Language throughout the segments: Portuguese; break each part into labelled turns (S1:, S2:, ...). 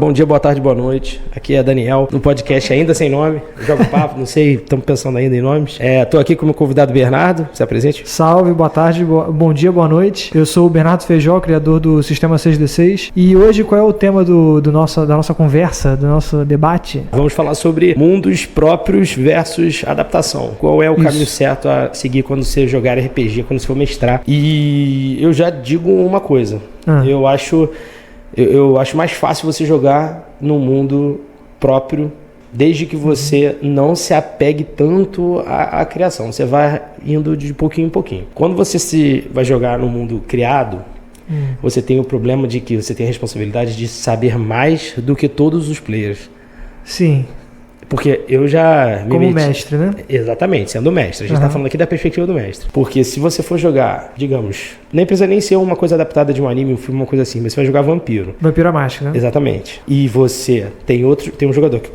S1: Bom dia, boa tarde, boa noite. Aqui é Daniel, no podcast Ainda Sem Nome. Jogo papo, não sei, estamos pensando ainda em nomes. Estou aqui com o meu convidado Bernardo, se apresente.
S2: Salve, boa tarde, bom dia, boa noite. Eu sou o Bernardo Feijó, criador do Sistema 6D6. E hoje qual é o tema da nossa conversa, do nosso debate?
S1: Vamos falar sobre mundos próprios versus adaptação. Qual é o caminho certo a seguir quando você jogar RPG, quando você for mestrar. E eu já digo uma coisa. Eu acho mais fácil você jogar no mundo próprio, desde que você não se apegue tanto à criação. Você vai indo de pouquinho em pouquinho. Quando você vai jogar no mundo criado, você tem o problema de que você tem a responsabilidade de saber mais do que todos os players.
S2: Sim.
S1: Porque eu já me
S2: Como mestre, né?
S1: Exatamente, sendo mestre. A gente está falando aqui da perspectiva do mestre. Porque se você for jogar, digamos, nem precisa nem ser uma coisa adaptada de um anime, um filme, uma coisa assim, mas você vai jogar Vampiro.
S2: Vampiro à Máscara, né? Exatamente.
S1: E você tem um jogador que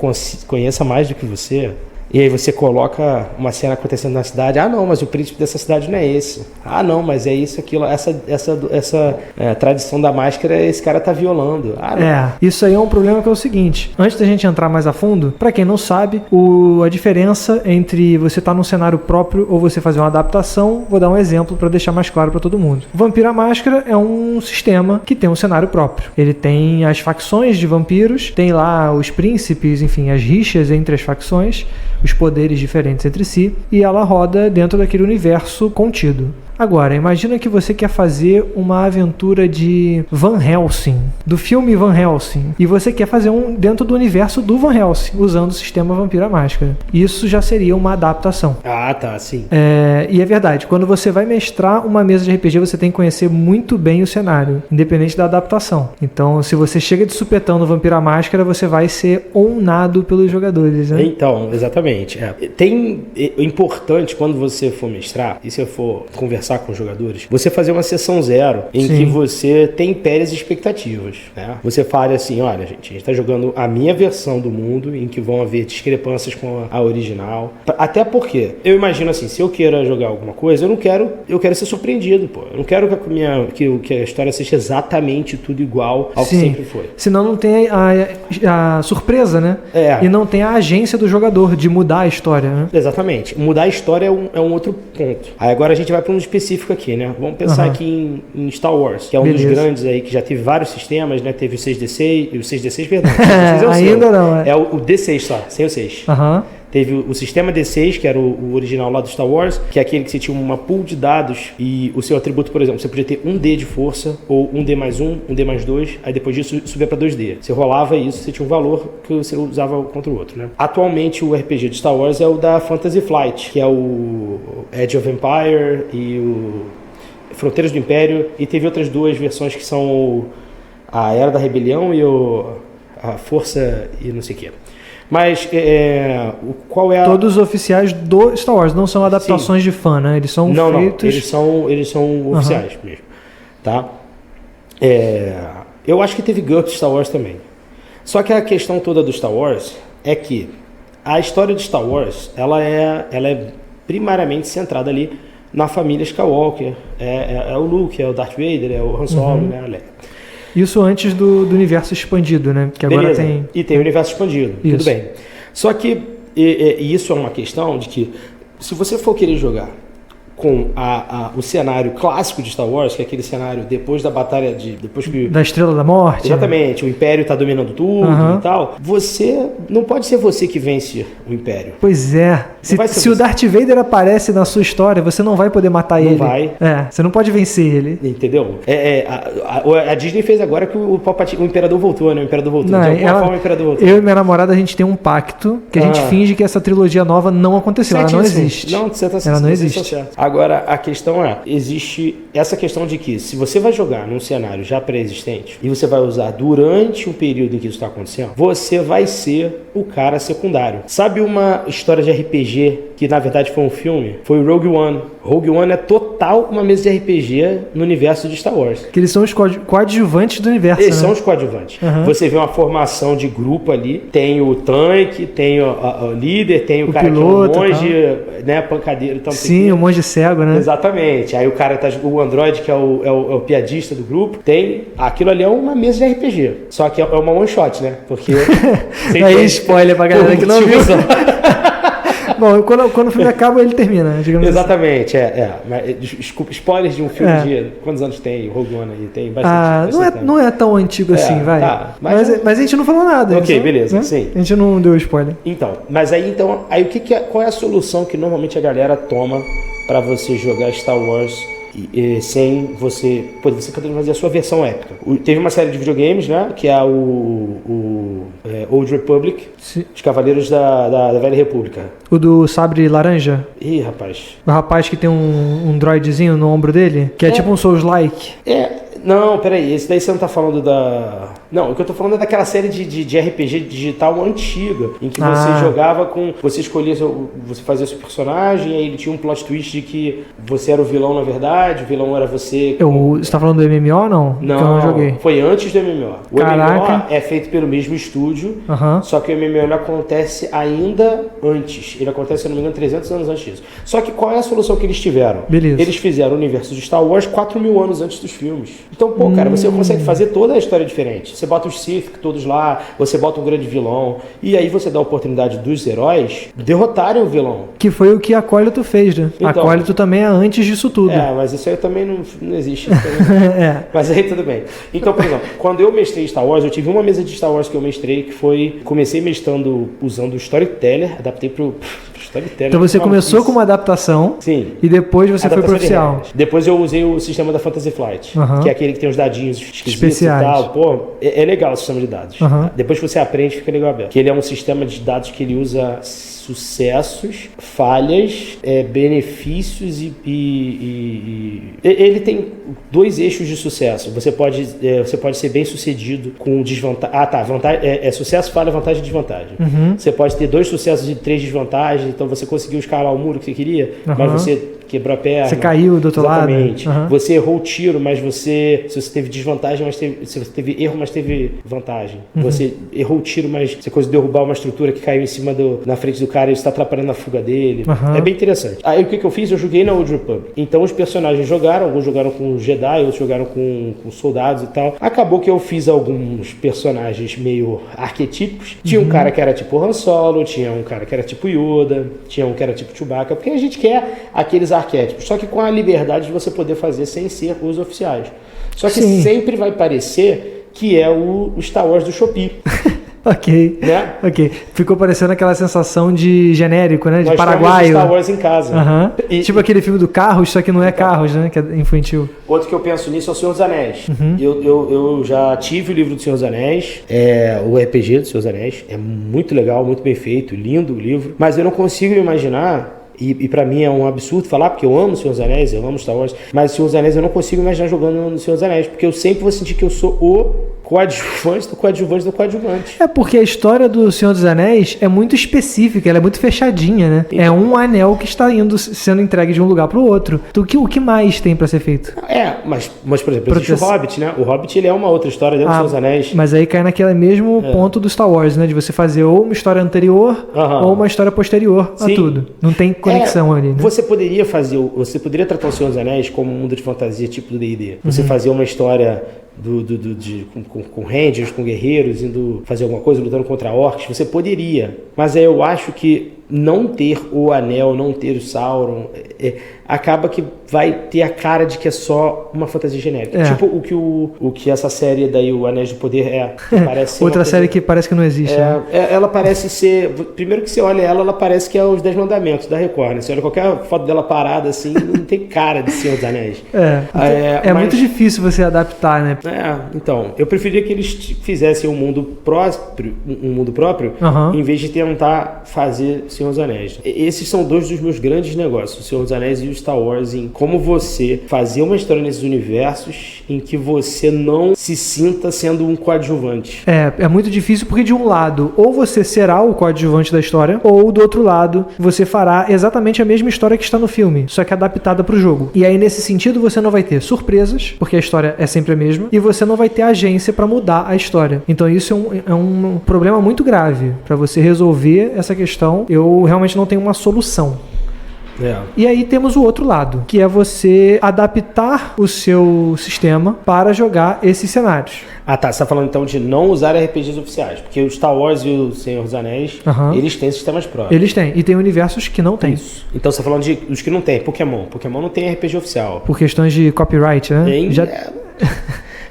S1: conheça mais do que você, e aí você coloca uma cena acontecendo na cidade. Ah, não, mas o príncipe dessa cidade não é esse. Ah, não, mas é isso, aquilo. Essa tradição da máscara, esse cara tá violando. Ah, não.
S2: Isso aí é um problema que é o seguinte. Antes da gente entrar mais a fundo, pra quem não sabe, a diferença entre você estar num cenário próprio ou você fazer uma adaptação, vou dar um exemplo pra deixar mais claro pra todo mundo. Vampiro à Máscara é um sistema que tem um cenário próprio. Ele tem as facções de vampiros, tem lá os príncipes, enfim, as rixas entre as facções, os poderes diferentes entre si, e ela roda dentro daquele universo contido. Agora, imagina que você quer fazer uma aventura de Van Helsing, do filme Van Helsing, e você quer fazer dentro do universo do Van Helsing, usando o sistema Vampiro à Máscara. Isso já seria uma adaptação.
S1: Ah, tá, sim.
S2: E é verdade, quando você vai mestrar uma mesa de RPG, você tem que conhecer muito bem o cenário, independente da adaptação. Então, se você chega de supetão no Vampiro à Máscara, você vai ser honrado pelos jogadores, né?
S1: Então, exatamente. É importante, quando você for mestrar, e se for conversar com os jogadores, você fazer uma sessão zero em que você tempere as expectativas, né? Você fala assim, olha, gente, a gente tá jogando a minha versão do mundo, em que vão haver discrepâncias com a original. Até porque, eu imagino assim, se eu queira jogar alguma coisa, eu quero ser surpreendido, pô. Eu não quero que a história seja exatamente tudo igual ao que sempre foi.
S2: Senão não tem a surpresa, né? E não tem a agência do jogador de mudar a história, né?
S1: Exatamente. Mudar a história é um outro ponto. Aí agora a gente vai para um específico aqui, né? Vamos pensar aqui em Star Wars, que é um dos grandes aí, que já teve vários sistemas, né? Teve o 6D6, o 6D6, perdão.
S2: Ainda não,
S1: é o D6 só, sem o 6. Teve o sistema D6, que era o original lá do Star Wars, que é aquele que você tinha uma pool de dados e o seu atributo, por exemplo, você podia ter um D de força, ou um D mais 1, um D mais 2, aí depois disso subia para 2D. Você rolava isso, você tinha um valor que você usava contra o outro, né? Atualmente o RPG de Star Wars é o da Fantasy Flight, que é o Age of Empire e o Fronteiras do Império, e teve outras duas versões que são a Era da Rebelião e a Força e não sei o que. Mas qual é a...
S2: Todos os oficiais do Star Wars, não são adaptações de fã, né? Eles são feitos...
S1: Não, eles são oficiais mesmo, tá? Eu acho que teve GURPS Star Wars também. Só que a questão toda do Star Wars é que a história de Star Wars, ela é primariamente centrada ali na família Skywalker. É o Luke, é o Darth Vader, é o Han Solo, né? A Leia.
S2: Isso antes do universo expandido, né? Que agora tem...
S1: E tem o universo expandido, tudo bem. Só que isso é uma questão de que, se você for querer jogar com o cenário clássico de Star Wars, que é aquele cenário depois da batalha
S2: da Estrela da Morte.
S1: Exatamente, o Império está dominando tudo e tal. Você não pode ser você que vence o Império.
S2: Pois é. Se o Darth Vader aparece na sua história, você não vai poder matar ele. Não vai. Você não pode vencer ele.
S1: Entendeu? A Disney fez agora que o Imperador voltou, né? O Imperador voltou.
S2: Não, de alguma forma o Imperador voltou. Eu e minha namorada, a gente tem um pacto que a gente finge que essa trilogia nova não aconteceu. Ela não existe.
S1: Não, você tá
S2: ela não existe.
S1: Agora, a questão existe essa questão de que, se você vai jogar num cenário já pré-existente e você vai usar durante o período em que isso está acontecendo, você vai ser o cara secundário. Sabe uma história de RPG que na verdade foi um filme, foi o Rogue One. Rogue One é total uma mesa de RPG no universo de Star Wars.
S2: Que eles são os coadjuvantes do universo,
S1: Eles
S2: né?
S1: são os coadjuvantes. Você vê uma formação de grupo ali, tem o tanque, tem o líder, tem o cara
S2: piloto,
S1: que é um monge, né, pancadeiro. Então,
S2: sim, o monge cego, né?
S1: Exatamente. Aí o cara o androide, que é o piadista do grupo, tem... Aquilo ali é uma mesa de RPG. Só que é uma one shot, né? Porque...
S2: Aí spoiler pra galera que não viu. Bom, quando o filme acaba, ele termina, digamos
S1: Exatamente, assim. Desculpa, spoilers de um filme de... Quantos anos tem Rogue One aí? Tem bastante.
S2: Não é tão antigo assim, vai.
S1: Tá,
S2: mas a gente não falou nada.
S1: Ok, beleza, né? Sim.
S2: A gente não deu spoiler.
S1: Então, aí qual é a solução que normalmente a galera toma pra você jogar Star Wars sem você poder fazer a sua versão épica? Teve uma série de videogames, né, que é o Old Republic,
S2: sim,
S1: os Cavaleiros da Velha República.
S2: O do sabre laranja?
S1: Ih, rapaz.
S2: O rapaz que tem um droidzinho no ombro dele, que é tipo um Souls-like.
S1: Não, peraí, esse daí você não tá falando da... Não, o que eu tô falando é daquela série de RPG digital antiga, em que você jogava com... Você escolhia, você fazia seu personagem, e aí ele tinha um plot twist de que você era o vilão na verdade, o vilão era você...
S2: Você tá falando do MMO ou não?
S1: Não,
S2: que eu não joguei.
S1: Foi antes do MMO. O
S2: Caraca.
S1: MMO é feito pelo mesmo estúdio, só que o MMO ele acontece ainda antes. Ele acontece, se não me engano, 300 anos antes disso. Só que qual é a solução que eles tiveram?
S2: Beleza.
S1: Eles fizeram o universo de Star Wars 4.000 anos antes dos filmes. Então, pô, cara, você consegue fazer toda a história diferente. Você bota os Sith todos lá, você bota um grande vilão, e aí você dá a oportunidade dos heróis derrotarem o vilão.
S2: Que foi o que Acólito fez, né? Então, Acólito também é antes disso tudo.
S1: Mas isso aí também não existe. Mas aí tudo bem. Então, por exemplo, quando eu mestrei Star Wars, eu tive uma mesa de Star Wars que eu mestrei, que foi... Comecei mestrando usando o Storyteller, adaptei pro Storyteller.
S2: Então você começou com uma adaptação.
S1: Sim.
S2: E depois você foi pro oficial.
S1: Depois eu usei o sistema da Fantasy Flight, que é aquele que tem os dadinhos
S2: especiais
S1: e tal. Pô, é legal o sistema de dados. Depois que você aprende, fica legal aberto. Que ele é um sistema de dados que ele usa sucessos, falhas, benefícios e ele tem 2 eixos de sucesso. Você pode ser bem sucedido com desvantagem. Sucesso, falha, vantagem e desvantagem. Você pode ter 2 sucessos e 3 desvantagens, então você conseguiu escalar o muro que você queria, mas você quebrou a perna.
S2: Você caiu do outro lado.
S1: Exatamente. Você errou o tiro, mas se você teve desvantagem, se você teve erro, mas teve vantagem. Você errou o tiro, mas você conseguiu derrubar uma estrutura que caiu em cima na frente do cara e está atrapalhando a fuga dele. É bem interessante. Aí o que eu fiz? Eu joguei na Old Republic. Então os personagens alguns jogaram com Jedi, outros jogaram com soldados e tal. Acabou que eu fiz alguns personagens meio arquetípicos. Tinha um cara que era tipo Han Solo, tinha um cara que era tipo Yoda, tinha um que era tipo Chewbacca, porque a gente quer aqueles arquétipos, só que com a liberdade de você poder fazer sem ser os oficiais. Só que sempre vai parecer que é o Star Wars do Shopee.
S2: Ok.
S1: Né?
S2: Ok. Ficou parecendo aquela sensação de genérico, né? De
S1: Nós
S2: paraguaio.
S1: Star Wars em casa.
S2: Tipo aquele filme do Carros, só que não é Carros, né? Que é infantil.
S1: Outro que eu penso nisso é o Senhor dos Anéis. Eu já tive o livro do Senhor dos Anéis, o RPG do Senhor dos Anéis. É muito legal, muito bem feito, lindo o livro. Mas eu não consigo imaginar... E pra mim é um absurdo falar, porque eu amo o Senhor dos Anéis, eu amo Star Wars, mas o Senhor dos Anéis eu não consigo imaginar jogando no Senhor dos Anéis, porque eu sempre vou sentir que eu sou o coadjuvante do coadjuvante do coadjuvante. É
S2: porque a história do Senhor dos Anéis é muito específica, ela é muito fechadinha, né? É um anel que está sendo entregue de um lugar pro outro. Então, o que mais tem pra ser feito?
S1: Mas por exemplo, existe o Hobbit, né? O Hobbit ele é uma outra história dentro do Senhor dos Anéis.
S2: Mas aí cai naquele mesmo ponto do Star Wars, né? De você fazer ou uma história anterior ou uma história posterior a tudo. Não tem conexão ali, né?
S1: Você poderia tratar o Senhor dos Anéis como um mundo de fantasia tipo do D&D. Você fazia uma história com rangers, com guerreiros, indo fazer alguma coisa, lutando contra orcs. Você poderia, mas eu acho que não ter o anel, não ter o Sauron, acaba que vai ter a cara de que é só uma fantasia genérica. Tipo o que essa série daí, o Anéis do Poder, parece ser
S2: outra série que parece que não existe. Né?
S1: Ela parece ser... Primeiro que você olha ela parece que é os 10 Mandamentos da Record, né? Você olha qualquer foto dela parada assim, não tem cara de Senhor dos Anéis.
S2: Mas muito difícil você adaptar, né?
S1: Então, eu preferia que eles fizessem um mundo próprio, em vez de tentar fazer Senhor Senhor dos Anéis. Esses são dois dos meus grandes negócios, o Senhor dos Anéis e o Star Wars, em como você fazer uma história nesses universos em que você não se sinta sendo um coadjuvante.
S2: É muito difícil porque de um lado, ou você será o coadjuvante da história, ou do outro lado, você fará exatamente a mesma história que está no filme, só que adaptada para o jogo. E aí, nesse sentido, você não vai ter surpresas, porque a história é sempre a mesma, e você não vai ter agência para mudar a história. Então isso é um problema muito grave. Para você resolver essa questão, eu realmente não tenho uma solução. E aí temos o outro lado, que é você adaptar o seu sistema para jogar esses cenários.
S1: Ah, tá. Você tá falando então de não usar RPGs oficiais, porque o Star Wars e o Senhor dos Anéis, eles têm sistemas próprios.
S2: Eles têm, e tem universos que não têm.
S1: Isso. Então você tá falando dos que não tem. Pokémon não tem RPG oficial.
S2: Por questões de copyright, né?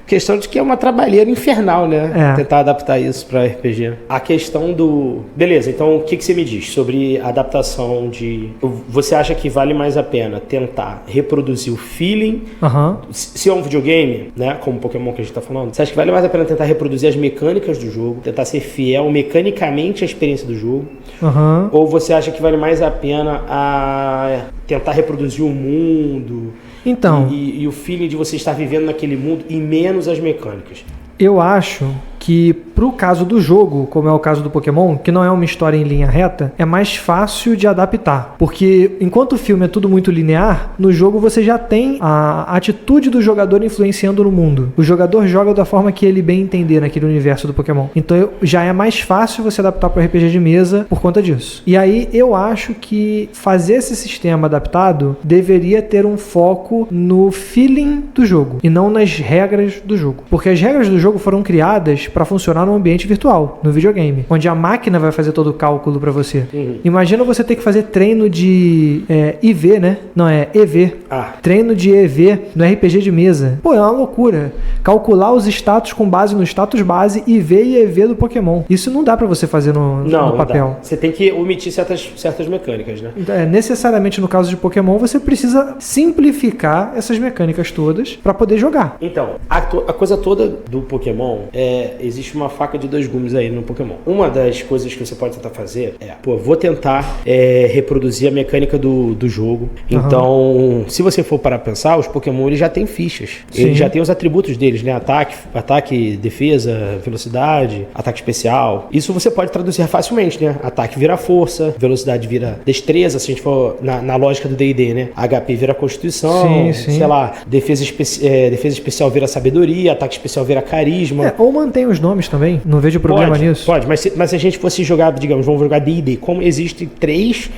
S1: Questão de que é uma trabalheira infernal, né? Tentar adaptar isso para RPG. A questão do... Beleza, então o que você me diz sobre a adaptação de... Você acha que vale mais a pena tentar reproduzir o feeling? Se é um videogame, né? Como o Pokémon que a gente tá falando, você acha que vale mais a pena tentar reproduzir as mecânicas do jogo? Tentar ser fiel mecanicamente à experiência do jogo? Ou você acha que vale mais a pena tentar reproduzir o mundo...
S2: Então,
S1: e o feeling de você estar vivendo naquele mundo e menos as mecânicas?
S2: Eu acho que pro caso do jogo, como é o caso do Pokémon, que não é uma história em linha reta, é mais fácil de adaptar. Porque enquanto o filme é tudo muito linear, no jogo você já tem a atitude do jogador influenciando no mundo. O jogador joga da forma que ele bem entender naquele universo do Pokémon. Então já é mais fácil você adaptar para RPG de mesa por conta disso. E aí eu acho que fazer esse sistema adaptado deveria ter um foco no feeling do jogo e não nas regras do jogo. Porque as regras do jogo foram criadas para funcionar no ambiente virtual, no videogame, onde a máquina vai fazer todo o cálculo para você. Imagina você ter que fazer treino de IV, né? Não, é EV. Treino de EV no RPG de mesa. Pô, é uma loucura. Calcular os status com base no status base IV e EV do Pokémon. Isso não dá para você fazer no papel.
S1: Você tem que omitir certas mecânicas, né?
S2: Necessariamente no caso de Pokémon, você precisa simplificar essas mecânicas todas para poder jogar.
S1: Então, a coisa toda do Pokémon existe uma faca de dois gumes aí no Pokémon. Uma das coisas que você pode tentar fazer vou tentar reproduzir a mecânica do jogo. Então, se você for parar pra pensar, os Pokémon eles já têm fichas. Sim. Eles já têm os atributos deles, né? Ataque, defesa, velocidade, ataque especial. Isso você pode traduzir facilmente, né? Ataque vira força, velocidade vira destreza, se a gente for na lógica do D&D, né? HP vira constituição, sei lá, defesa especial vira sabedoria, ataque especial vira carisma.
S2: Ou mantém os nomes também, não vejo problema nisso.
S1: Pode, mas se a gente fosse jogar, digamos, vamos jogar D&D, como existem três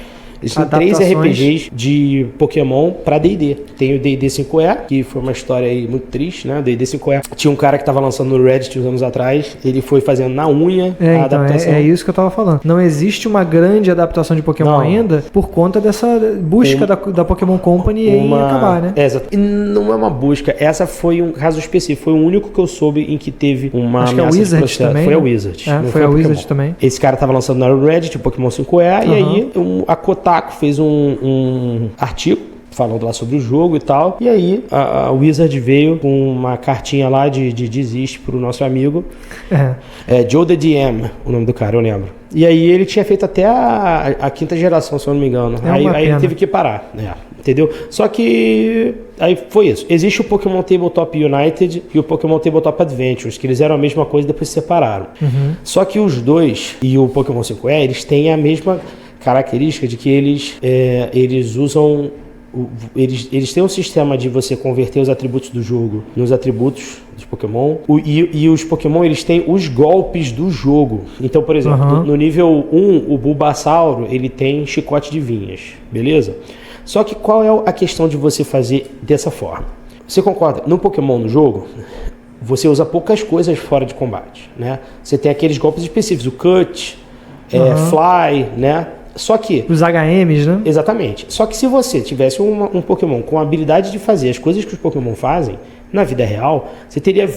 S1: RPGs de Pokémon pra D&D. Tem o D&D 5E, que foi uma história aí muito triste, né? O D&D 5E. Tinha um cara que tava lançando no Reddit uns anos atrás, ele foi fazendo na unha a adaptação.
S2: É isso que eu tava falando. Não existe uma grande adaptação de Pokémon ainda por conta dessa busca da Pokémon Company em acabar, né?
S1: Exato. E não é uma busca. Essa foi um caso específico. Foi o único que eu soube em que teve uma
S2: acho que é a Wizard também.
S1: Foi a Wizard.
S2: Foi a Wizard também.
S1: Esse cara tava lançando no Reddit o Pokémon 5E, e aí a Kotaku fez um artigo falando lá sobre o jogo e tal, e aí a Wizard veio com uma cartinha lá de desiste pro nosso amigo Joe the DM, o nome do cara, eu lembro. E aí ele tinha feito até a quinta geração, se eu não me engano. Aí ele teve que parar, entendeu? Só que aí foi isso. Existe o Pokémon Tabletop United e o Pokémon Tabletop Adventures, que eles eram a mesma coisa e depois se separaram. Só que os dois e o Pokémon 5E, eles têm a mesma característica de que eles usam... Eles têm um sistema de você converter os atributos do jogo nos atributos dos Pokémon. E os Pokémon, eles têm os golpes do jogo. Então, por exemplo, no nível 1, o Bulbasauro, ele tem chicote de vinhas, beleza? Só que qual é a questão de você fazer dessa forma? Você concorda? No Pokémon, no jogo, você usa poucas coisas fora de combate, né? Você tem aqueles golpes específicos, o Cut, Fly, né? Só que...
S2: Os HMs, né?
S1: Exatamente. Só que se você tivesse um Pokémon com a habilidade de fazer as coisas que os Pokémon fazem, na vida real, você teria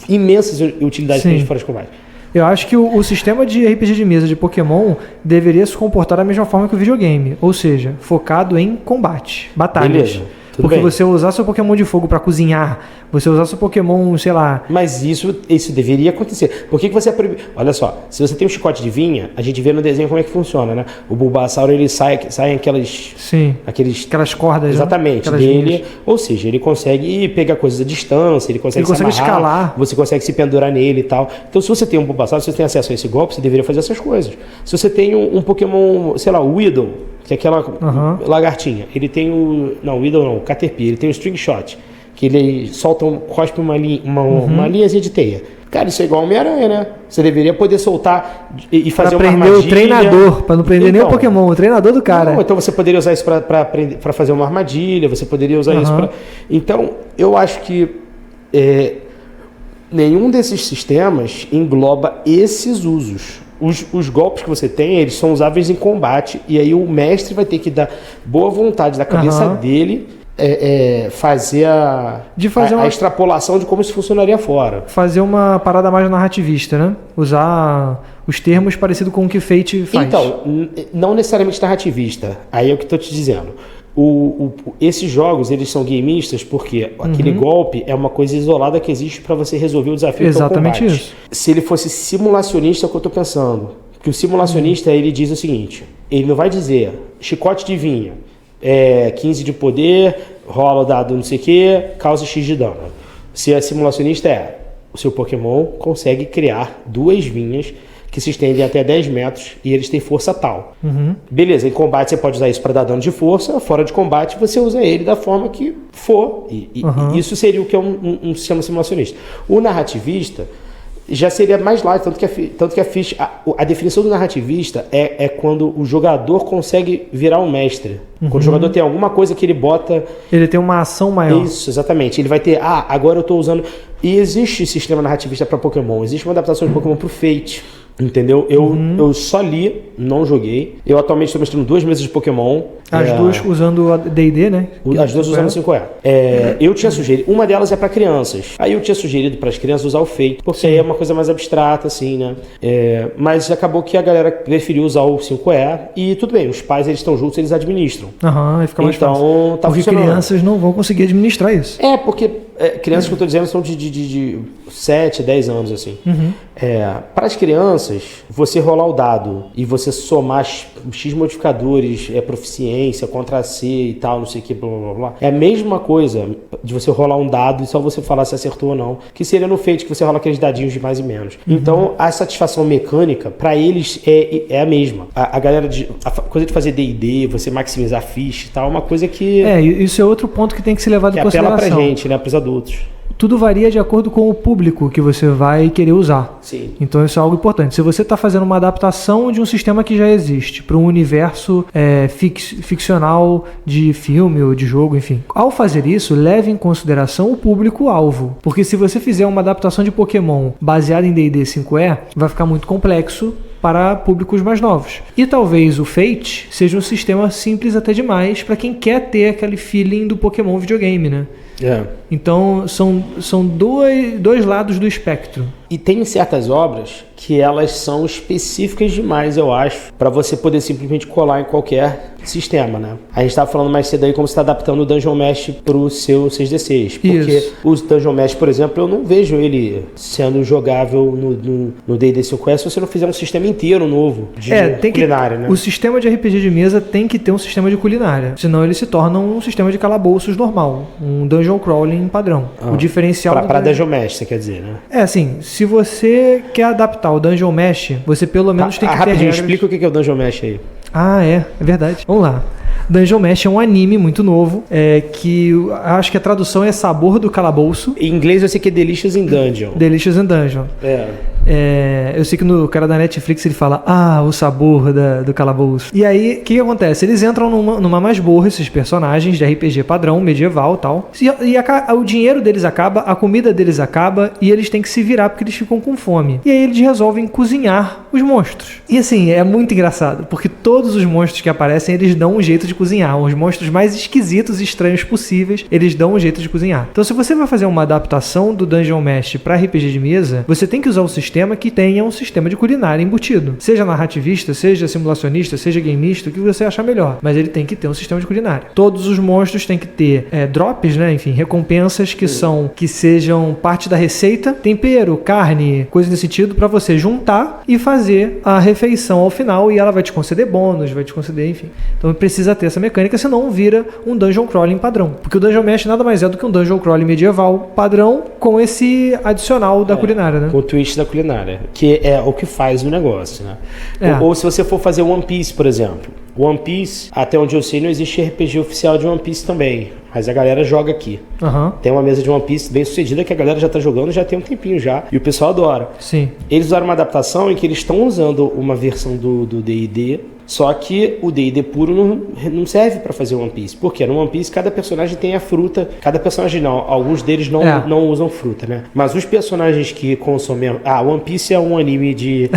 S1: imensas utilidades fora de combate.
S2: Eu acho que o sistema de RPG de mesa de Pokémon deveria se comportar da mesma forma que o videogame, ou seja, focado em combate, batalhas.
S1: Beleza.
S2: Porque você usar seu Pokémon de fogo pra cozinhar, você usar seu Pokémon, sei lá...
S1: Mas isso deveria acontecer. Por que você é proibido? Olha só, se você tem um chicote de vinha, a gente vê no desenho como é que funciona, né? O Bulbasaur, ele sai aquelas...
S2: Sim, aquelas cordas,
S1: exatamente,
S2: né?
S1: dele.
S2: Linhas.
S1: Ou seja, ele consegue pegar coisas à distância, ele consegue
S2: escalar.
S1: Você consegue se pendurar nele e tal. Então, se você tem um Bulbasaur, se você tem acesso a esse golpe, você deveria fazer essas coisas. Se você tem um Pokémon, sei lá, o Weedle, que é aquela lagartinha, ele tem o Caterpie, ele tem o String Shot, que ele solta, cospe uma linhazinha de teia. Cara, isso é igual Homem-Aranha, né? Você deveria poder soltar e fazer uma armadilha.
S2: Pra prender o treinador, pra não prender nem o Pokémon, o treinador do cara.
S1: Não, então você poderia usar isso pra fazer uma armadilha, você poderia usar isso pra... Então, eu acho que nenhum desses sistemas engloba esses usos. Os golpes que você tem, eles são usáveis em combate, e aí o mestre vai ter que dar boa vontade da cabeça dele fazer a extrapolação de como isso funcionaria fora.
S2: Fazer uma parada mais narrativista, né? Usar os termos parecidos com o que Fate faz.
S1: Então, não necessariamente narrativista. Aí é o que estou te dizendo. Esses jogos, eles são gameistas porque aquele golpe é uma coisa isolada que existe para você resolver o desafio do combate.
S2: Exatamente isso.
S1: Se ele fosse simulacionista, é o que eu estou pensando. Porque o simulacionista, ele diz o seguinte, ele não vai dizer chicote de vinha, 15 de poder, rola o dado não sei o que, causa X de dano. Se é simulacionista, o seu Pokémon consegue criar 2 vinhas que se estendem até 10 metros e eles têm força tal. Beleza, em combate você pode usar isso para dar dano de força, fora de combate você usa ele da forma que for. E isso seria o que é um sistema simulacionista. O narrativista já seria mais lá, tanto que a definição do narrativista é quando o jogador consegue virar um mestre. Quando o jogador tem alguma coisa que ele bota...
S2: Ele tem uma ação maior.
S1: Isso, exatamente. Ele vai ter, agora eu estou usando... E existe sistema narrativista para Pokémon. Existe uma adaptação de Pokémon para o Fate. Entendeu? Eu só li, não joguei. Eu atualmente estou mestrando 2 mesas de Pokémon.
S2: As duas usando a D&D, né?
S1: As duas usando 5E. Eu tinha sugerido, uma delas é para crianças. Aí eu tinha sugerido para as crianças usar o Fate, porque aí é uma coisa mais abstrata, assim, né? Mas acabou que a galera preferiu usar o 5E e tudo bem, os pais eles estão juntos, eles administram.
S2: Aí fica mais fácil.
S1: Então, tá
S2: porque
S1: funcionando.
S2: Crianças não vão conseguir administrar isso.
S1: Porque crianças que eu estou dizendo são de 7, 10 anos, assim. Para as crianças, você rolar o dado e você somar X modificadores, proficiência, contra C e tal, não sei o que, blá, blá, blá. É a mesma coisa de você rolar um dado e só você falar se acertou ou não, que seria no Fate, que você rola aqueles dadinhos de mais e menos. Então, a satisfação mecânica, para eles, é a mesma. A galera, a coisa de fazer D&D, você maximizar ficha e tal, é uma coisa que...
S2: Isso é outro ponto que tem que ser levado em consideração.
S1: Apela pra gente, né, pros adultos.
S2: Tudo varia de acordo com o público que você vai querer usar.
S1: Sim.
S2: Então isso é algo importante. Se você está fazendo uma adaptação de um sistema que já existe para um universo ficcional de filme ou de jogo, enfim. Ao fazer isso, leve em consideração o público-alvo. Porque se você fizer uma adaptação de Pokémon baseada em D&D 5E, vai ficar muito complexo para públicos mais novos. E talvez o Fate seja um sistema simples até demais para quem quer ter aquele feeling do Pokémon videogame, né? Então são dois lados do espectro.
S1: E tem certas obras que elas são específicas demais, eu acho, para você poder simplesmente colar em qualquer sistema, né? A gente estava falando mais cedo aí como você está adaptando o Dungeon Mesh para o seu 6D6. Porque o Dungeon Mesh, por exemplo, eu não vejo ele sendo jogável no D&D 5E se você não fizer um sistema inteiro novo de culinária, né?
S2: O sistema de RPG de mesa tem que ter um sistema de culinária, senão ele se torna um sistema de calabouços normal, um dungeon crawling padrão. O diferencial...
S1: Para Dungeon Mesh, você quer dizer, né?
S2: Assim, se você quer adaptar o Dungeon Mesh, você pelo menos tem que ter
S1: rapidinho,
S2: regras...
S1: explica o que é o Dungeon Mesh aí.
S2: É verdade. Vamos lá. Dungeon Mesh é um anime muito novo, que acho que a tradução é Sabor do Calabouço.
S1: Em inglês eu sei que é Delicious in Dungeon.
S2: Delicious in Dungeon. Eu sei que no cara da Netflix ele fala, o sabor do calabouço. E aí, o que acontece? Eles entram numa masmorra, esses personagens de RPG padrão, medieval e tal. E o dinheiro deles acaba, a comida deles acaba, e eles têm que se virar porque eles ficam com fome. E aí eles resolvem cozinhar os monstros. E assim, é muito engraçado, porque todos os monstros que aparecem, eles dão um jeito de cozinhar. Os monstros mais esquisitos e estranhos possíveis, eles dão um jeito de cozinhar. Então, se você vai fazer uma adaptação do Dungeon Mesh para RPG de mesa, você tem que usar o sistema sistema que tenha um sistema de culinária embutido. Seja narrativista, seja simulacionista, seja gameista, o que você achar melhor. Mas ele tem que ter um sistema de culinária. Todos os monstros têm que ter drops, né? Enfim, recompensas que sejam parte da receita, tempero, carne, coisa nesse sentido, para você juntar e fazer a refeição ao final, e ela vai te conceder bônus, vai te conceder, enfim. Então precisa ter essa mecânica, senão vira um dungeon crawling padrão. Porque o Dungeon Mesh nada mais é do que um dungeon crawling medieval padrão com esse adicional da culinária, né?
S1: Com o twist da culinária, que é o que faz o negócio, né? Ou se você for fazer One Piece, por exemplo. One Piece, até onde eu sei, não existe RPG oficial de One Piece também. Mas a galera joga aqui. Tem uma mesa de One Piece bem sucedida que a galera já tá jogando já tem um tempinho já. E o pessoal adora.
S2: Sim.
S1: Eles usaram uma adaptação em que eles estão usando uma versão do D&D. Só que o D&D puro não serve pra fazer One Piece. Porque no One Piece cada personagem tem a fruta. Cada personagem não. Alguns deles não usam fruta, né? Mas os personagens que consomem... One Piece é um anime de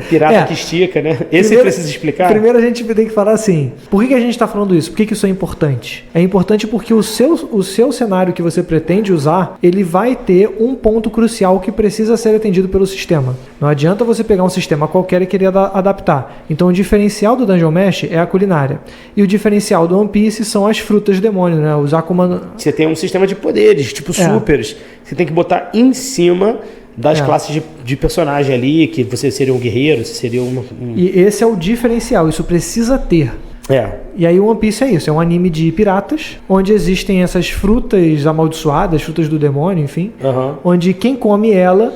S1: pirata que estica, né? Esse precisa explicar?
S2: Primeiro a gente tem que falar assim. Por que a gente tá falando isso? Por que isso é importante? É importante porque o seu cenário que você pretende usar, ele vai ter um ponto crucial que precisa ser atendido pelo sistema. Não adianta você pegar um sistema qualquer e querer adaptar. Então o diferencial do Dungeon Mesh é a culinária. E o diferencial do One Piece são as frutas demônio, né? Os Akuma...
S1: Você tem um sistema de poderes, tipo supers. Você tem que botar em cima das classes de personagem ali, que você seria um guerreiro, você seria
S2: E esse é o diferencial, isso precisa ter. E aí o One Piece é isso, é um anime de piratas, onde existem essas frutas amaldiçoadas, frutas do demônio, enfim, onde quem come ela,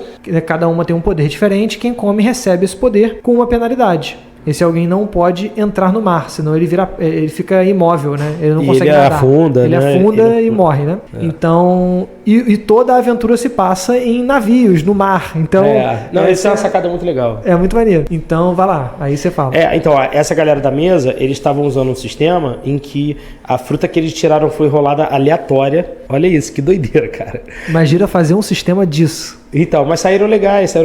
S2: cada uma tem um poder diferente, quem come recebe esse poder com uma penalidade. Esse alguém não pode entrar no mar, senão ele fica imóvel, né? Ele não consegue nadar.
S1: Afunda,
S2: ele afunda e morre, né? Então, e toda a aventura se passa em navios, no mar. Então,
S1: essa é uma sacada muito legal.
S2: É muito maneiro. Então, vai lá, aí você fala.
S1: Então, essa galera da mesa, eles estavam usando um sistema em que a fruta que eles tiraram foi rolada aleatória. Olha isso, que doideira, cara.
S2: Imagina fazer um sistema disso.
S1: Então, mas saíram legais.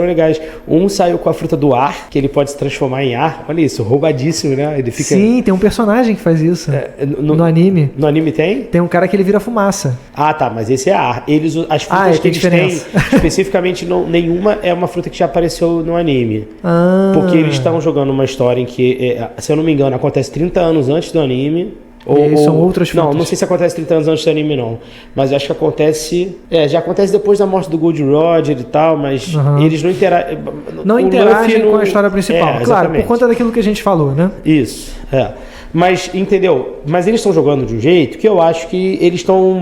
S1: Um saiu com a fruta do ar, que ele pode se transformar em ar. Olha isso, roubadíssimo, né? Ele fica...
S2: Sim, tem um personagem que faz isso. No anime.
S1: No anime tem?
S2: Tem um cara que ele vira fumaça.
S1: Tá, mas esse é ar. As frutas que eles têm, especificamente, nenhuma é uma fruta que já apareceu no anime. Porque eles estão jogando uma história em que, se eu não me engano, acontece 30 anos antes do anime.
S2: São outras frutas.
S1: Não sei se acontece 30 anos antes do anime, não. Mas acho que acontece... já acontece depois da morte do Gold Roger e tal, mas eles não
S2: interagem com a história principal. Claro, por conta daquilo que a gente falou, né?
S1: Isso, Mas, entendeu? Mas eles estão jogando de um jeito que eu acho que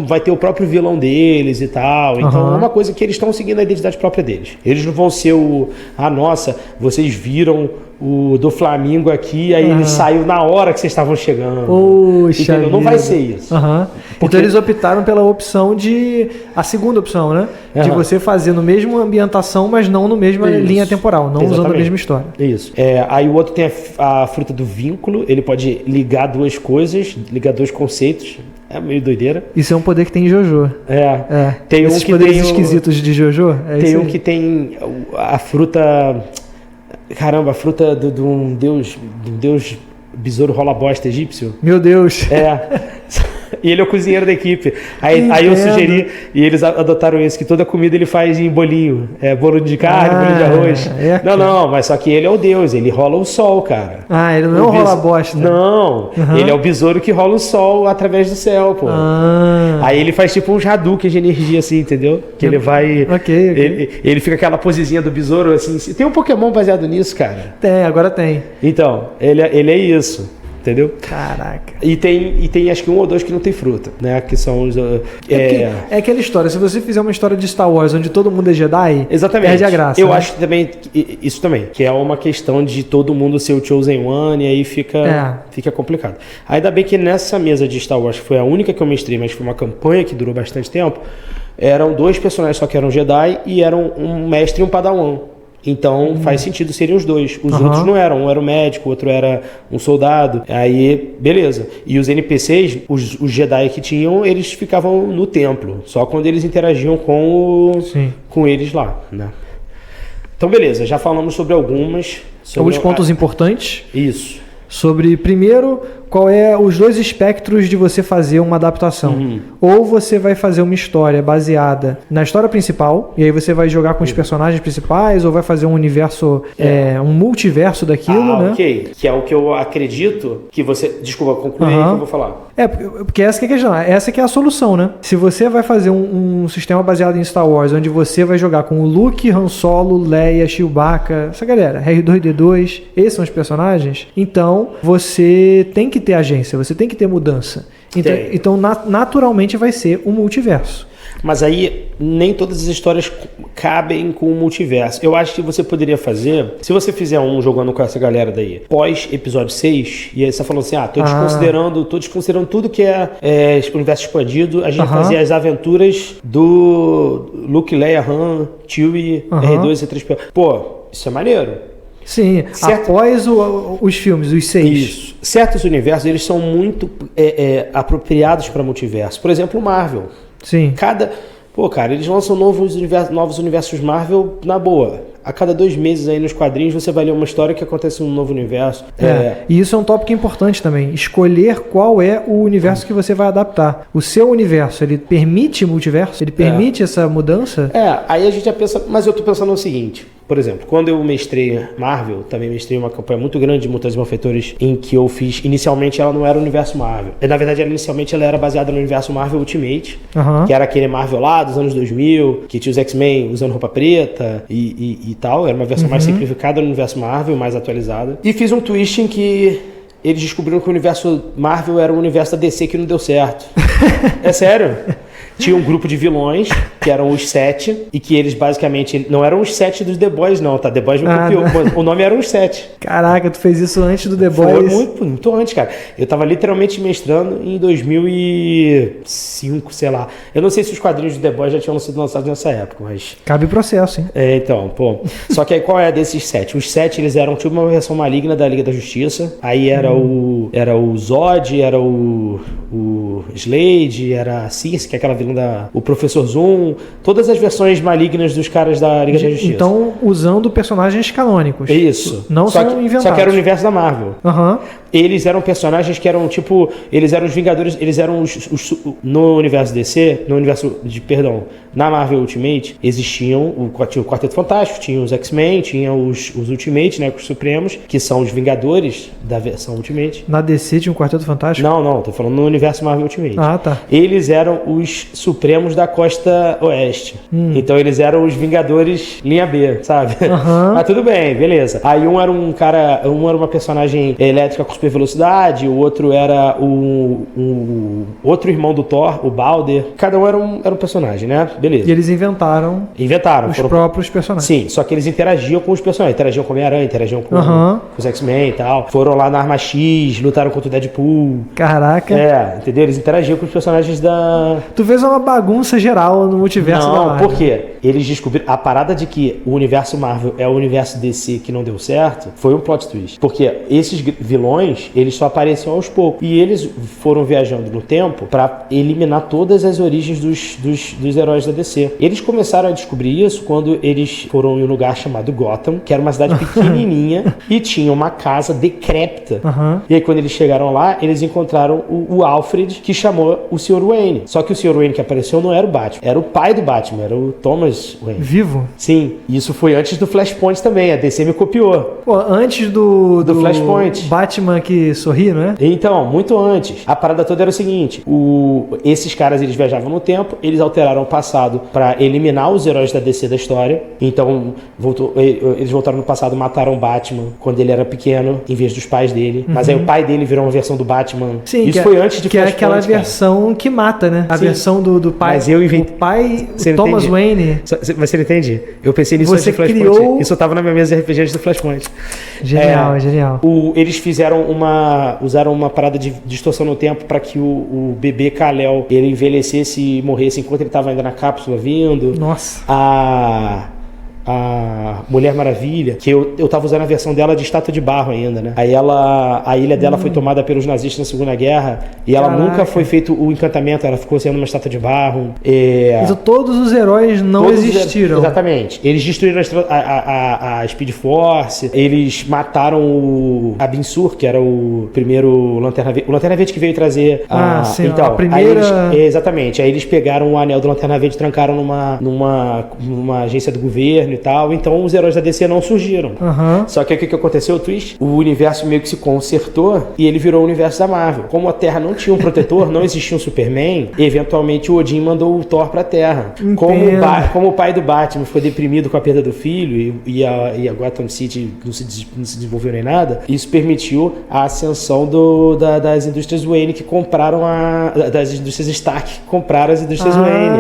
S1: vai ter o próprio vilão deles e tal. Então é uma coisa que eles estão seguindo a identidade própria deles. Eles não vão ser nossa, vocês viram o do Flamengo aqui, aí ele saiu na hora que vocês estavam chegando.
S2: Poxa,
S1: não vai ser isso.
S2: Porque... Então eles optaram pela opção a segunda opção, né? De você fazer no mesmo ambientação, mas não no mesma linha temporal, não usando a mesma história.
S1: Isso. Aí o outro tem a fruta do vínculo, ele pode ligar duas coisas, ligar dois conceitos. É meio doideira.
S2: Isso é um poder que tem em JoJo. Tem esses poderes esquisitos de JoJo.
S1: Tem um que tem a fruta... Caramba, a fruta de um deus besouro rola bosta egípcio.
S2: Meu Deus.
S1: E ele é o cozinheiro da equipe. Aí eu sugeri, e eles adotaram isso, que toda comida ele faz em bolinho. Bolo de carne, bolinho de arroz. Não, mas só que ele é o deus, ele rola o sol, cara.
S2: Ele não rola bosta.
S1: Não, ele é o besouro que rola o sol através do céu, pô. Aí ele faz tipo um Hadouken de energia, assim, entendeu? Que ele vai... Ele fica aquela posezinha do besouro, assim. Tem um Pokémon baseado nisso, cara.
S2: Agora tem.
S1: Então, ele é isso. Entendeu?
S2: Caraca.
S1: E tem acho que um ou dois que não tem fruta, né? Que são os...
S2: É aquela história, se você fizer uma história de Star Wars onde todo mundo é Jedi,
S1: exatamente,
S2: perde a graça.
S1: Eu acho também, isso também, que é uma questão de todo mundo ser o Chosen One, e aí fica complicado. Ainda bem que nessa mesa de Star Wars, que foi a única que eu mestrei, mas foi uma campanha que durou bastante tempo, eram dois personagens só que eram Jedi e eram um mestre e um Padawan. Então faz sentido serem os dois. Os outros não eram. Um era o médico, o outro era um soldado. Aí, beleza. E os NPCs, os Jedi que tinham, eles ficavam no templo. Só quando eles interagiam com eles lá, né? Então, beleza. Já falamos sobre alguns
S2: pontos importantes.
S1: Isso.
S2: sobre, primeiro, qual é os dois espectros de você fazer uma adaptação. Ou você vai fazer uma história baseada na história principal, e aí você vai jogar com os personagens principais, ou vai fazer um universo, um multiverso daquilo, né?
S1: Ok. Que é o que eu acredito que você... Desculpa, conclui aí que eu vou falar.
S2: Porque essa que é a questão, essa que é a solução, né? Se você vai fazer um sistema baseado em Star Wars, onde você vai jogar com o Luke, Han Solo, Leia, Chewbacca, essa galera, R2-D2, esses são os personagens, então você tem que ter agência, você tem que ter mudança. Então naturalmente vai ser um multiverso.
S1: Mas aí nem todas as histórias cabem com o multiverso. Eu acho que você poderia fazer, se você fizer um jogando com essa galera daí, pós episódio 6, e aí você tá falando assim, tô desconsiderando tudo que é universo expandido, a gente fazia as aventuras do Luke, Leia, Han, Chewie, R2 e C3PO. Pô, isso é maneiro.
S2: Sim, após os filmes, os 6. Isso.
S1: Certos universos, eles são muito apropriados para multiverso. Por exemplo, o Marvel.
S2: Sim.
S1: Cara, eles lançam novos universos Marvel na boa. A cada 2 meses aí nos quadrinhos você vai ler uma história que acontece num novo universo.
S2: E isso é um tópico importante também. Escolher qual é o universo que você vai adaptar. O seu universo, ele permite multiverso? Ele permite essa mudança?
S1: Aí a gente já pensa... Mas eu tô pensando no seguinte... Por exemplo, quando eu mestrei Marvel, também mestrei uma campanha muito grande de Mutantes e Malfeitores, em que eu fiz... Inicialmente ela não era o universo Marvel. Na verdade, inicialmente ela era baseada no universo Marvel Ultimate, que era aquele Marvel lá dos anos 2000, que tinha os X-Men usando roupa preta e tal. Era uma versão mais simplificada do universo Marvel, mais atualizada. E fiz um twist em que eles descobriram que o universo Marvel era o universo da DC que não deu certo. É sério? Tinha um grupo de vilões, que eram os 7, e que eles basicamente... Não eram os 7 dos The Boys, não, tá? The Boys me copiou. O nome era os 7.
S2: Caraca, tu fez isso antes do The Boys?
S1: Foi muito antes, cara. Eu tava literalmente mestrando em 2005, sei lá. Eu não sei se os quadrinhos do The Boys já tinham sido lançados nessa época, mas...
S2: Cabe processo, hein?
S1: Então, pô. Só que aí qual é desses 7? Os 7, eles eram tipo uma versão maligna da Liga da Justiça. Aí era o Zod, era o Slade, era a Circe, que é aquela vilã o Professor Zoom, todas as versões malignas dos caras da Liga da Justiça.
S2: Então, usando personagens canônicos.
S1: Isso.
S2: Não são inventados.
S1: Só que era o universo da Marvel. Eles eram personagens que eram tipo... Eles eram os Vingadores, eles eram no universo DC, na Marvel Ultimate, existiam tinha o Quarteto Fantástico, tinha os X-Men, tinha os Ultimate, né, os Supremos, que são os Vingadores da versão Ultimate.
S2: Na DC tinha um Quarteto Fantástico?
S1: Não, tô falando no universo Marvel Ultimate.
S2: Tá.
S1: Eles eram os Supremos da Costa Oeste. Então eles eram os Vingadores linha B, sabe? Mas tudo bem, beleza. Aí um era uma personagem elétrica com super velocidade, o outro era o outro irmão do Thor, o Balder. Cada um era um personagem, né? Beleza.
S2: E eles inventaram os próprios personagens.
S1: Sim, só que eles interagiam com os personagens. Interagiam com o Homem-Aranha, interagiam com os X-Men e tal. Foram lá na Arma X, lutaram contra o Deadpool.
S2: Caraca.
S1: Entendeu? Eles interagiam com os personagens da...
S2: Tu fez uma bagunça geral no multiverso da Marvel.
S1: Não, por quê? Eles descobriram... A parada de que o universo Marvel é o universo DC que não deu certo foi um plot twist. Porque esses vilões, eles só apareciam aos poucos. E eles foram viajando no tempo pra eliminar todas as origens dos heróis da DC. Eles começaram a descobrir isso quando eles foram em um lugar chamado Gotham, que era uma cidade pequenininha e tinha uma casa decrépita. E aí quando eles chegaram lá, eles encontraram o Alfred, que chamou o Sr. Wayne. Só que o Sr. Wayne que apareceu não era o Batman, era o pai do Batman, era o Thomas Wayne.
S2: Vivo?
S1: Sim, isso foi antes do Flashpoint também, a DC me copiou.
S2: Pô, antes do
S1: Flashpoint.
S2: Batman que sorri, não é?
S1: Então, muito antes. A parada toda era o seguinte, esses caras, eles viajavam no tempo, eles alteraram o passado pra eliminar os heróis da DC da história. Então, eles voltaram no passado, mataram o Batman quando ele era pequeno, em vez dos pais dele. Mas aí o pai dele virou uma versão do Batman.
S2: Sim,
S1: isso foi antes de
S2: que
S1: Flashpoint,
S2: é aquela versão que mata, né? A versão do pai.
S1: Mas eu inventei.
S2: O pai, o Thomas Wayne.
S1: Mas você não entende? Eu pensei nisso antes do Flashpoint. Isso tava na minha mesa de RPG antes do Flashpoint.
S2: Genial, genial.
S1: Eles usaram uma parada de distorção no tempo para que o bebê Kal-El ele envelhecesse e morresse enquanto ele tava ainda na cápsula vindo.
S2: Nossa.
S1: a Mulher Maravilha, que eu tava usando a versão dela de estátua de barro ainda, né? Aí a ilha dela foi tomada pelos nazistas na Segunda Guerra e ela nunca foi feito o encantamento, ela ficou sendo uma estátua de barro.
S2: Então todos os heróis não existiram.
S1: Exatamente. Eles destruíram a Speed Force, eles mataram o Abin Sur, que era o primeiro Lanterna Verde. O Lanterna Verde que veio trazer
S2: sim,
S1: então,
S2: a primeira...
S1: exatamente. Aí eles pegaram o anel do Lanterna Verde e trancaram numa agência do governo e tal. Então os heróis da DC não surgiram. Só que o que aconteceu, o twist? O universo meio que se consertou e ele virou o universo da Marvel. Como a Terra não tinha um protetor, não existia um Superman, eventualmente o Odin mandou o Thor pra Terra. Como o pai do Batman ficou deprimido com a perda do filho e a Gotham City não se desenvolveu nem nada, isso permitiu a ascensão das indústrias Wayne que compraram das indústrias Stark que compraram as indústrias Wayne.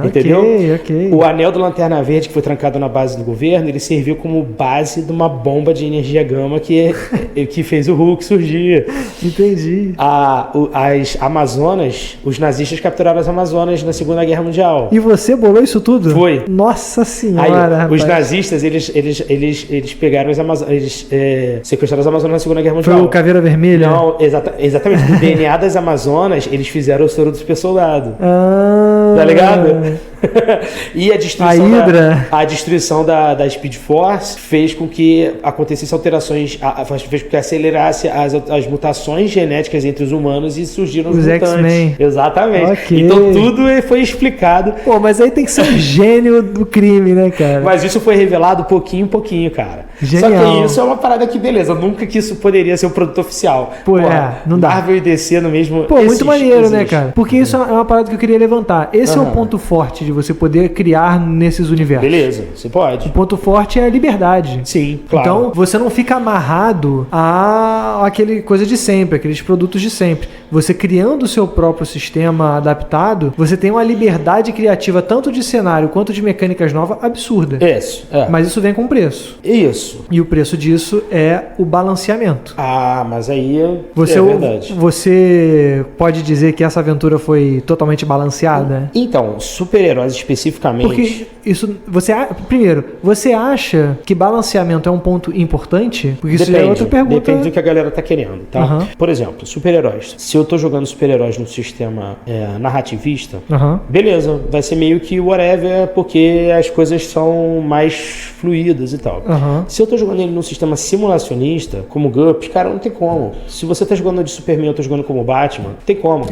S1: Entendeu?
S2: Okay.
S1: O anel do Lanterna Verde que foi trancado na base do governo, ele serviu como base de uma bomba de energia gama que fez o Hulk surgir.
S2: Entendi.
S1: As Amazonas, os nazistas capturaram as Amazonas na Segunda Guerra Mundial.
S2: E você bolou isso tudo?
S1: Foi.
S2: Nossa senhora.
S1: Aí, os nazistas, eles pegaram as Amazonas, eles sequestraram as Amazonas na Segunda Guerra Mundial.
S2: Foi o Caveira Vermelha?
S1: Não, exatamente. Do DNA das Amazonas, eles fizeram o soro do super soldado. Tá ligado? E a destruição da Speed Force fez com que acontecessem alterações, fez com que acelerasse as mutações genéticas entre os humanos e surgiram os mutantes.
S2: X-Men.
S1: Exatamente.
S2: Okay.
S1: Então tudo foi explicado.
S2: Pô, mas aí tem que ser um gênio do crime, né, cara?
S1: Mas isso foi revelado pouquinho em pouquinho, cara.
S2: Genial.
S1: Só que isso é uma parada que, beleza, nunca que isso poderia ser um produto oficial.
S2: Pô, não dá.
S1: Marvel e DC no mesmo...
S2: Pô, muito maneiro, né, cara? Porque isso é uma parada que eu queria levantar. Esse é o ponto forte de você poder criar nesses universos.
S1: Beleza, você pode.
S2: O ponto forte é a liberdade.
S1: Sim, claro.
S2: Então, você não fica amarrado a aquele coisa de sempre, aqueles produtos de sempre. Você criando o seu próprio sistema adaptado, você tem uma liberdade criativa tanto de cenário quanto de mecânicas novas absurda.
S1: Isso.
S2: Mas isso vem com preço.
S1: Isso.
S2: E o preço disso é o balanceamento.
S1: Mas aí é verdade.
S2: Você pode dizer que essa aventura foi totalmente balanceada?
S1: Então, super-heróis especificamente...
S2: Porque isso... Primeiro, você acha que balanceamento é um ponto importante? Porque isso é outra pergunta.
S1: Depende do que a galera tá querendo, tá? Por exemplo, super-heróis. Se eu tô jogando super-heróis no sistema narrativista, beleza, vai ser meio que whatever, porque as coisas são mais fluídas e tal. Se eu tô jogando ele num sistema simulacionista, como GURPS, cara, não tem como. Se você tá jogando de Superman, eu tô jogando como Batman, não tem como.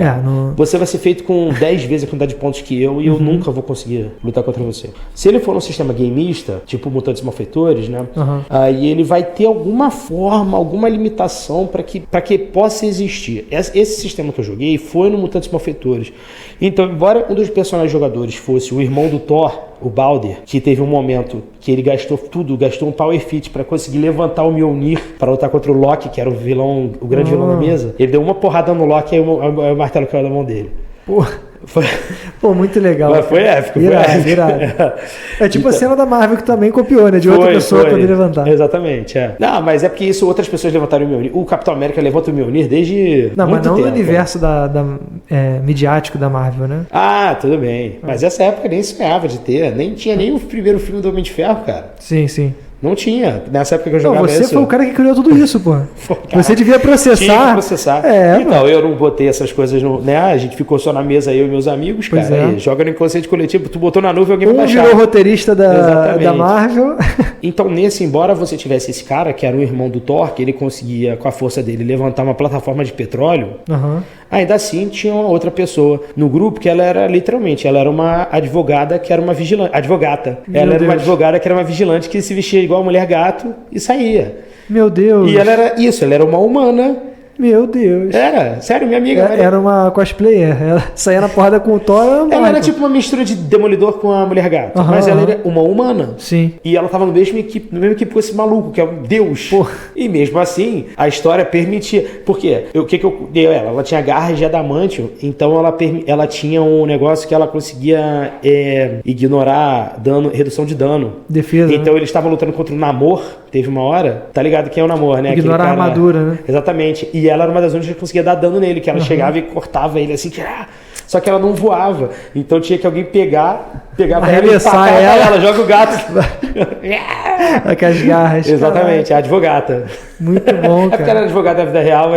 S1: Você vai ser feito com 10 vezes a quantidade de pontos que eu e eu nunca vou conseguir lutar contra você. Se ele for num sistema gameista, tipo Mutantes Malfeitores, né? Aí ele vai ter alguma forma, alguma limitação para que possa existir. Esse sistema que eu joguei foi no Mutantes Malfeitores. Então, embora um dos personagens jogadores fosse o irmão do Thor, o Balder, que teve um momento que ele gastou um Power Feat pra conseguir levantar o Mjolnir pra lutar contra o Loki, que era o grande vilão da mesa. Ele deu uma porrada no Loki e aí o martelo caiu na mão dele.
S2: Pô, muito legal.
S1: Mas foi épico.
S2: Irado. É tipo a cena da Marvel que também copiou, né? De outra pessoa poder levantar.
S1: Exatamente, Não, mas é porque isso outras pessoas levantaram o Mjolnir. O Capitão América levanta o Mjolnir desde
S2: mas não
S1: tempo,
S2: no universo midiático da Marvel, né?
S1: Tudo bem. Mas essa época nem sonhava de ter. Nem tinha nem o primeiro filme do Homem de Ferro, cara.
S2: Sim.
S1: Não tinha. Nessa época que eu jogava
S2: você foi o cara que criou tudo isso, pô. Você devia processar.
S1: Tinha que processar. Então, eu não botei essas coisas né? A gente ficou só na mesa, eu e meus amigos, cara. Aí, joga no inconsciente coletivo, tu botou na nuvem, alguém vai baixar.
S2: Virou roteirista da Marvel.
S1: Então, embora você tivesse esse cara, que era o irmão do Thor, que ele conseguia, com a força dele, levantar uma plataforma de petróleo, ainda assim tinha uma outra pessoa no grupo que ela era uma advogada que era uma vigilante. Advogata. Ela era uma advogada que era uma vigilante que se vestia igual a mulher gato e saía.
S2: Meu Deus.
S1: E ela era uma humana.
S2: Meu Deus.
S1: Sério, minha amiga.
S2: Era uma cosplayer. Ela saía na porrada com o Thor.
S1: Ela era tipo uma mistura de Demolidor com a Mulher Gato. Mas ela era uma humana.
S2: Sim.
S1: E ela tava no mesmo equipe com esse maluco, que é um deus. E mesmo assim, a história permitia. Por quê? O que eu dei a ela? Ela tinha garras de adamantio, então ela tinha um negócio que ela conseguia ignorar redução de dano.
S2: Defesa.
S1: Então eles estavam lutando contra o Namor, teve uma hora. Tá ligado quem é o Namor, né?
S2: Ignorar a armadura, né?
S1: Exatamente. E ela era uma das únicas que conseguia dar dano nele, que ela chegava e cortava ele assim, só que ela não voava. Então tinha que alguém pegar pegar pra
S2: arremessar
S1: ela, joga o gato.
S2: Com as garras.
S1: Exatamente, a advogata.
S2: Muito bom, cara.
S1: É porque ela era advogada da vida real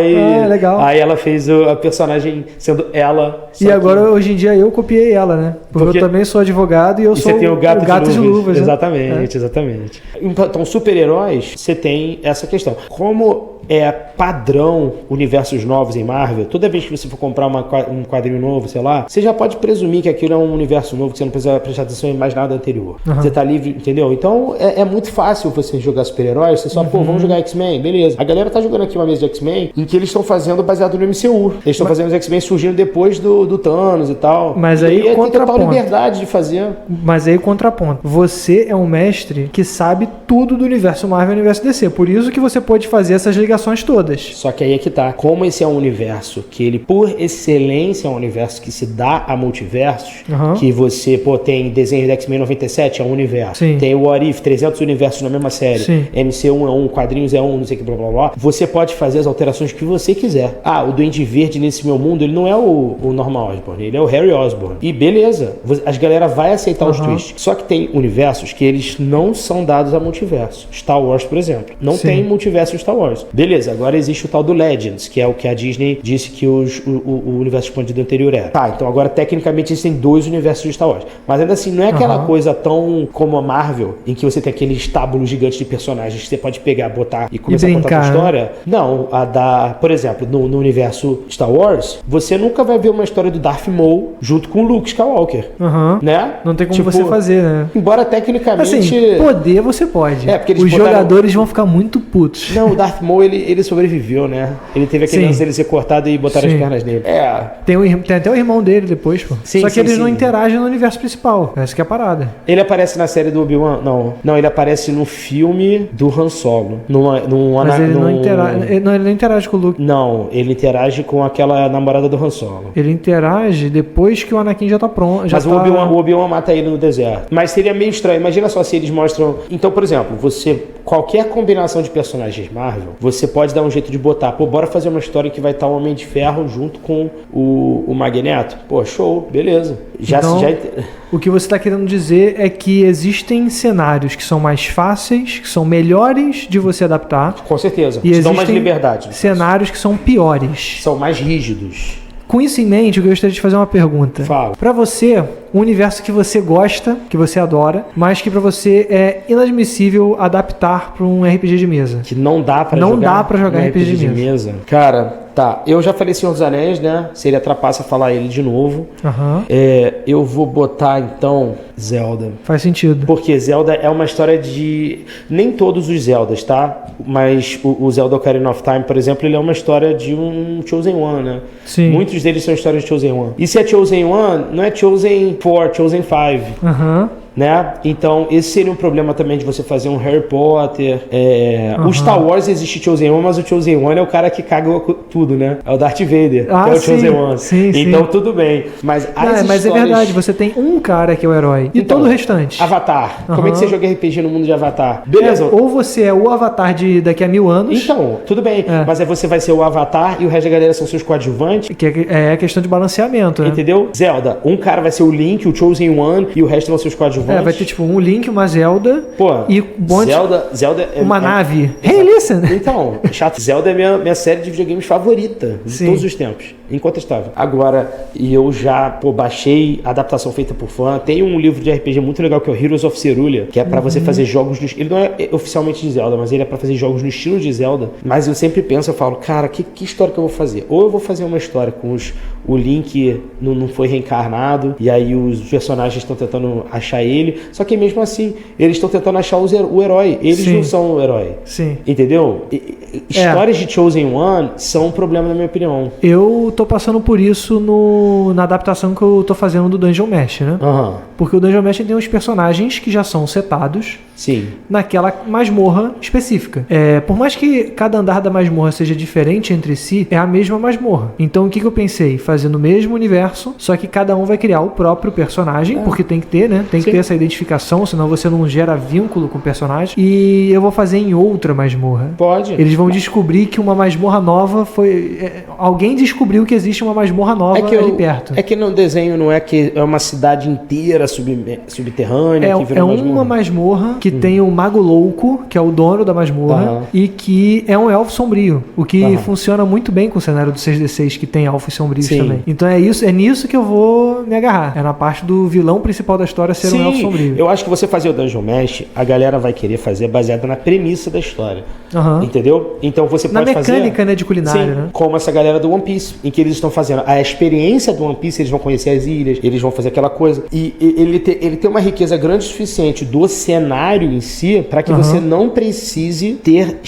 S2: legal.
S1: Aí ela fez a personagem sendo ela.
S2: E agora, hoje em dia, eu copiei ela, né? Porque eu também sou advogado e eu sou
S1: você tem o gato de luvas.
S2: Né?
S1: Exatamente. Então, super-heróis, você tem essa questão. Como é padrão universos novos em Marvel, toda vez que você for comprar um quadrinho novo, sei lá, você já pode presumir que aquilo é um universo novo, que você não precisa prestar atenção em mais nada anterior. Você tá livre, entendeu? Então, é muito fácil você jogar super-heróis, você só, vamos jogar X-Men, beleza. A galera tá jogando aqui uma mesa de X-Men em que eles estão fazendo baseado no MCU. Eles estão fazendo os X-Men surgindo depois do Thanos e tal.
S2: Mas aí
S1: tem
S2: contraponto.
S1: total liberdade de fazer.
S2: Mas aí contraponto. Você é um mestre que sabe tudo do universo Marvel e universo DC. Por isso que você pode fazer essas ligações todas.
S1: Só que aí é que tá. Como esse é um universo que ele, por excelência, é um universo que se dá a multiversos, que você, tem desenho de X-Men 97, é um universo.
S2: Sim.
S1: Tem o What If, 300 universos na mesma série.
S2: Sim.
S1: MCU é um, quadrinhos é um, não sei o que, blá, blá, blá. Você pode fazer as alterações que você quiser. O Duende Verde nesse meu mundo, ele não é o Norman Osborn, ele é o Harry Osborn. E beleza, as galera vai aceitar os twists. Só que tem universos que eles não são dados a multiverso. Star Wars, por exemplo. Não tem multiverso em Star Wars. Beleza, agora existe o tal do Legends, que é o que a Disney disse que o universo expandido anterior era. Então agora tecnicamente existem 2 universos de Star Wars. Mas ainda assim, não é aquela coisa tão como a Marvel, em que você tem aquele estábulo gigante de personagens que você pode pegar, botar e começar a contar a sua história. Não, por exemplo, no universo Star Wars, você nunca vai ver uma história do Darth Maul junto com o Luke Skywalker. Né?
S2: Não tem como você fazer, né?
S1: Embora tecnicamente...
S2: Assim, poder você pode.
S1: Porque
S2: os jogadores vão ficar muito putos.
S1: Não, o Darth Maul, ele sobreviveu, né? Ele teve aquele lance dele ser cortado e botar as pernas nele.
S2: Tem até o irmão dele depois, pô. Só que eles não interagem no universo principal. Essa que é a parada.
S1: Ele aparece na série do Obi-Wan? Não, ele aparece no filme do Han Solo.
S2: Mas ele não interage com o Luke.
S1: Não, ele interage com aquela namorada do Han Solo.
S2: Ele interage depois que o Anakin já tá pronto.
S1: Mas o Obi-Wan mata ele no deserto. Mas seria meio estranho. Imagina só se eles mostram... Então, por exemplo, qualquer combinação de personagens Marvel, você pode dar um jeito de botar. Bora fazer uma história que vai estar o Homem de Ferro junto com o Magneto. Show, beleza.
S2: O que você está querendo dizer é que existem cenários que são mais fáceis, que são melhores de você adaptar.
S1: Com certeza.
S2: E
S1: dão mais liberdade.
S2: Cenários que são piores.
S1: São mais rígidos.
S2: Com isso em mente, eu gostaria de fazer uma pergunta.
S1: Fala.
S2: Pra você, um universo que você gosta, que você adora, mas que pra você é inadmissível adaptar pra um RPG de mesa.
S1: Que não dá pra jogar RPG de mesa. Cara, eu já falei Senhor dos Anéis, né? Seria trapaça falar ele de novo. Eu vou botar, então, Zelda.
S2: Faz sentido.
S1: Porque Zelda é uma história de... Nem todos os Zeldas, tá? Mas o Zelda Ocarina of Time, por exemplo, ele é uma história de um Chosen One, né?
S2: Sim.
S1: Muitos deles são histórias de Chosen One. E se é Chosen One, não é Chosen 4, Chosen 5. Né? Então, esse seria um problema também de você fazer um Harry Potter. O Star Wars existe Chosen One, mas o Chosen One é o cara que caga tudo, né? É o Darth Vader, que é o Chosen One. Então, tudo bem. Mas
S2: mas é verdade, você tem um cara que é o herói. E todo o restante.
S1: Avatar. Como é que você joga RPG no mundo de Avatar? Beleza.
S2: Ou você é o Avatar de daqui a 1000 anos.
S1: Então, tudo bem. Mas aí você vai ser o Avatar e o resto da galera são seus coadjuvantes.
S2: Que é questão de balanceamento, né?
S1: Entendeu? Zelda. Um cara vai ser o Link, o Chosen One, e o resto vão ser os coadjuvantes.
S2: Vai ter tipo um Link, uma Zelda e um monte,
S1: Zelda
S2: uma nave. Hey, listen!
S1: Então, chato. Zelda é minha série de videogames favorita de todos os tempos. Incontestável. Agora, eu já baixei a adaptação feita por fã. Tem um livro de RPG muito legal que é o Heroes of Cerulean, que é pra você fazer jogos no... Ele não é oficialmente de Zelda, mas ele é pra fazer jogos no estilo de Zelda. Mas eu sempre penso, eu falo, cara, que história que eu vou fazer? Ou eu vou fazer uma história com o Link não foi reencarnado, e aí os personagens estão tentando achar ele. Só que mesmo assim, eles estão tentando achar o herói. Eles não são o herói.
S2: Sim.
S1: Entendeu? Histórias de Chosen One são um problema, na minha opinião.
S2: Eu tô passando por isso na adaptação que eu tô fazendo do Dungeon Mesh, né? Porque o Dungeon Mesh tem uns personagens que já são setados naquela masmorra específica. Por mais que cada andar da masmorra seja diferente entre si, é a mesma masmorra. Então o que eu pensei? Fazer no mesmo universo, só que cada um vai criar o próprio personagem, porque tem que ter, né? Tem que ter essa identificação, senão você não gera vínculo com o personagem. E eu vou fazer em outra masmorra.
S1: Pode.
S2: Eles vão descobrir que uma masmorra nova foi... Alguém descobriu que existe uma masmorra nova ali perto.
S1: É que no desenho não é que é uma cidade inteira subterrânea que vira
S2: uma masmorra que tem o Mago Louco, que é o dono da masmorra, e que é um elfo sombrio, o que funciona muito bem com o cenário do 6D6, que tem elfos sombrios também. Então é nisso que eu vou me agarrar. É na parte do vilão principal da história ser um elfo sombrio.
S1: Eu acho que você fazer o Dungeon Mesh, a galera vai querer fazer baseado na premissa da história. Entendeu? Então você pode fazer...
S2: Na mecânica, né, de culinária, né?
S1: Como essa galera do One Piece, em que eles estão fazendo a experiência do One Piece, eles vão conhecer as ilhas, eles vão fazer aquela coisa. E ele tem uma riqueza grande o suficiente do cenário em si, para que você não precise ter...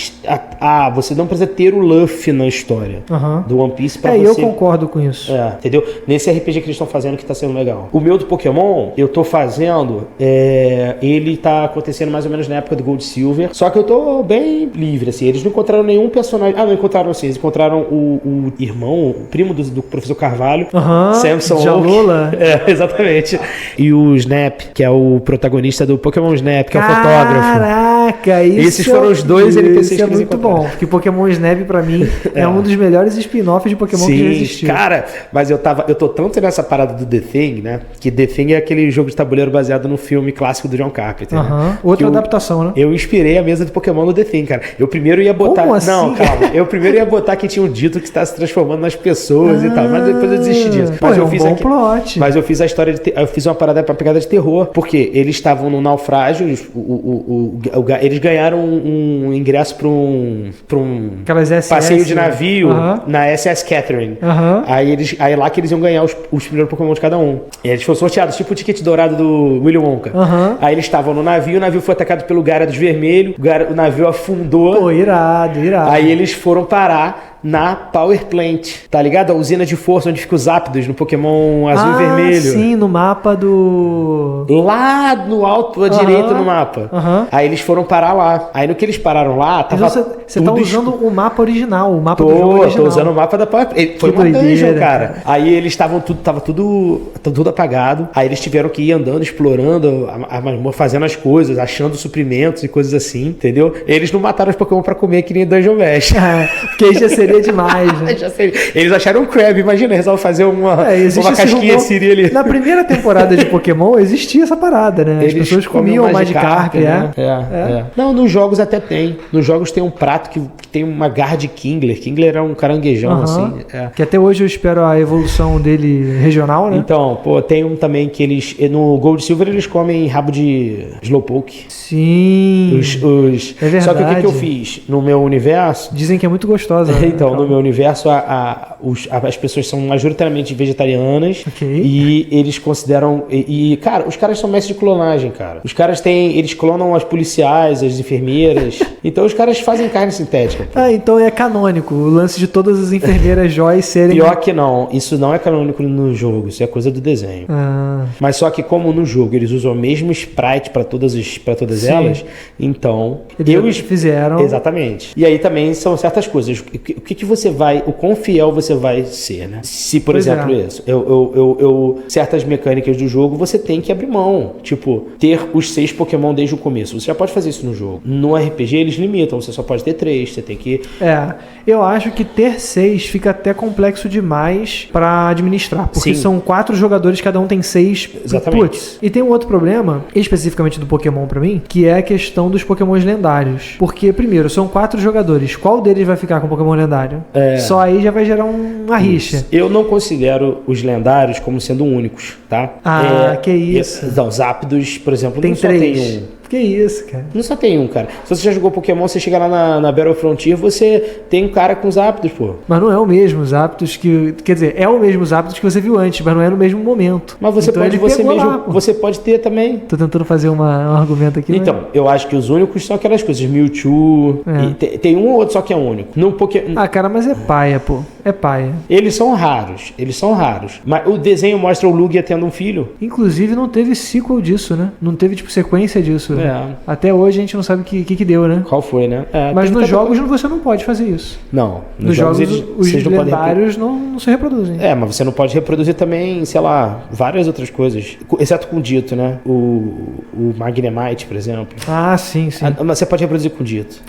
S1: você não precisa ter o Luffy na história do One Piece pra você...
S2: eu concordo com isso.
S1: Entendeu? Nesse RPG que eles estão fazendo que tá sendo legal. O meu do Pokémon, eu tô fazendo... ele tá acontecendo mais ou menos na época do Gold Silver, só que eu tô bem livre, assim. Eles não encontraram nenhum personagem... não encontraram sim. Eles encontraram o irmão, o primo do professor Carvalho, Samson
S2: Jalula.
S1: Exatamente. E o Snap, que é o protagonista do Pokémon Snap, que é o fotógrafo.
S2: Caraca, isso.
S1: Esses foram os dois NPCs que
S2: eles encontraram. Muito bom, porque Pokémon Snap pra mim é um dos melhores spin-offs de Pokémon que já existiu.
S1: Cara, mas eu tô tanto nessa parada do The Thing, né? Que The Thing é aquele jogo de tabuleiro baseado no filme clássico do John Carpenter, né?
S2: Outra adaptação, né?
S1: Eu inspirei a mesa do Pokémon no The Thing, cara. Eu primeiro ia botar...
S2: Como assim?
S1: Não, calma. Eu primeiro ia botar que tinha um dito que está se transformando nas pessoas e tal, mas depois eu desisti disso. Mas eu fiz
S2: plot.
S1: Mas eu fiz a história eu fiz uma parada pra pegada de terror, porque eles estavam no naufrágio, eles ganharam um ingresso pra um passeio de navio na SS Catherine. Aí lá que eles iam ganhar os primeiros Pokémon de cada um. E eles foram sorteados, tipo o ticket dourado do Willy Wonka. Aí eles estavam no navio, o navio foi atacado pelo Gyarados vermelho, o navio afundou.
S2: Pô, irado.
S1: Aí eles foram parar na Power Plant, tá ligado? A usina de força onde fica os Zapdos no Pokémon azul e vermelho.
S2: Sim, no mapa do...
S1: Lá no alto à direita no mapa. Aí eles foram parar lá. Aí no que eles pararam lá, tava
S2: você tá usando o mapa original, o mapa do jogo original.
S1: Tô usando o mapa da Power Plant. Foi uma dungeon, cara. Aí eles tava tudo apagado. Aí eles tiveram que ir andando, explorando, fazendo as coisas, achando suprimentos e coisas assim, entendeu? Eles não mataram os Pokémon pra comer que nem Dungeon Mesh.
S2: Porque aí já seria demais, né?
S1: Eles acharam um crab, imagina, resolve fazer uma casquinha Siri ali.
S2: Na primeira temporada de Pokémon existia essa parada, né? As pessoas comiam o Magikarp,
S1: Não, nos jogos até tem. Nos jogos tem um prato que tem uma garra de Kingler. Kingler é um caranguejão, assim.
S2: Que até hoje eu espero a evolução dele regional, né?
S1: Então, tem um também que eles... No Gold Silver eles comem rabo de Slowpoke.
S2: Sim. É verdade.
S1: Só que o que eu fiz no meu universo...
S2: Dizem que é muito gostosa.
S1: Então, no meu universo, as pessoas são majoritariamente vegetarianas e eles consideram... cara, os caras são mestres de clonagem, cara. Os caras eles clonam as policiais, as enfermeiras. Então, os caras fazem carne sintética.
S2: Então é canônico. O lance de todas as enfermeiras Joy serem...
S1: Pior que não. Isso não é canônico no jogo. Isso é coisa do desenho. Mas só que como no jogo eles usam o mesmo sprite para todas elas, então...
S2: Eles fizeram...
S1: Exatamente. E aí também são certas coisas. O que você vai... O quão fiel você vai ser, né? Se, por exemplo, isso. Certas mecânicas do jogo você tem que abrir mão. Tipo, ter os 6 Pokémon desde o começo. Você já pode fazer isso no jogo. No RPG eles limitam. Você só pode ter 3. Você tem que...
S2: Eu acho que ter 6 fica até complexo demais pra administrar. Porque são 4 jogadores, cada um tem 6 inputs. E tem um outro problema, especificamente do Pokémon pra mim, que é a questão dos Pokémons lendários. Porque, primeiro, são 4 jogadores. Qual deles vai ficar com o Pokémon lendário? Só aí já vai gerar uma rixa.
S1: Eu não considero os lendários como sendo únicos, tá?
S2: Que isso.
S1: Então, Zapdos, por exemplo,
S2: tem
S1: não só
S2: 3.
S1: tem um.
S2: Que isso, cara.
S1: Não só tem um, cara. Se você já jogou Pokémon, você chega lá na Battle Frontier, você tem um cara com Zapdos, pô.
S2: Mas não é o mesmo Zapdos que... Quer dizer, é o mesmo Zapdos que você viu antes, mas não é no mesmo momento.
S1: Mas você você pode ter também.
S2: Tô tentando fazer um argumento aqui.
S1: Então, eu acho que os únicos são aquelas coisas. Mewtwo. Tem um ou outro só que é único. No Pokémon...
S2: cara, mas é paia, pô. É paia.
S1: Eles são raros. Mas o desenho mostra o Lugia tendo um filho.
S2: Inclusive, não teve sequel disso, né? Não teve, sequência disso. Até hoje a gente não sabe o que deu, né?
S1: Qual foi, né?
S2: Mas nos jogos você não pode fazer isso.
S1: Não.
S2: Nos jogos os lendários não se reproduzem.
S1: Mas você não pode reproduzir também, sei lá, várias outras coisas. Exceto com Dito, né? O Magnemite, por exemplo.
S2: Sim.
S1: Mas você pode reproduzir com Dito.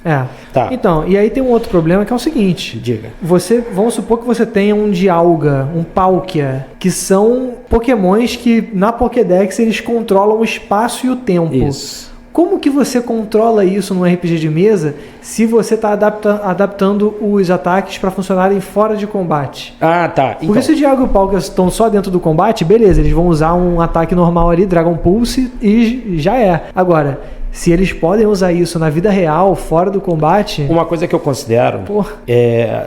S2: Tá. Então, e aí tem um outro problema que é o seguinte.
S1: Diga.
S2: Vamos supor supor que você tenha um Dialga, um Palkia, que são pokémons que na Pokédex eles controlam o espaço e o tempo.
S1: Isso.
S2: Como que você controla isso num RPG de mesa se você está adaptando os ataques para funcionarem fora de combate?
S1: Ah, tá.
S2: Porque se o Dialga e o Palkia estão só dentro do combate, beleza, eles vão usar um ataque normal ali, Dragon Pulse, e já é. Agora, se eles podem usar isso na vida real, fora do combate...
S1: Uma coisa que eu considero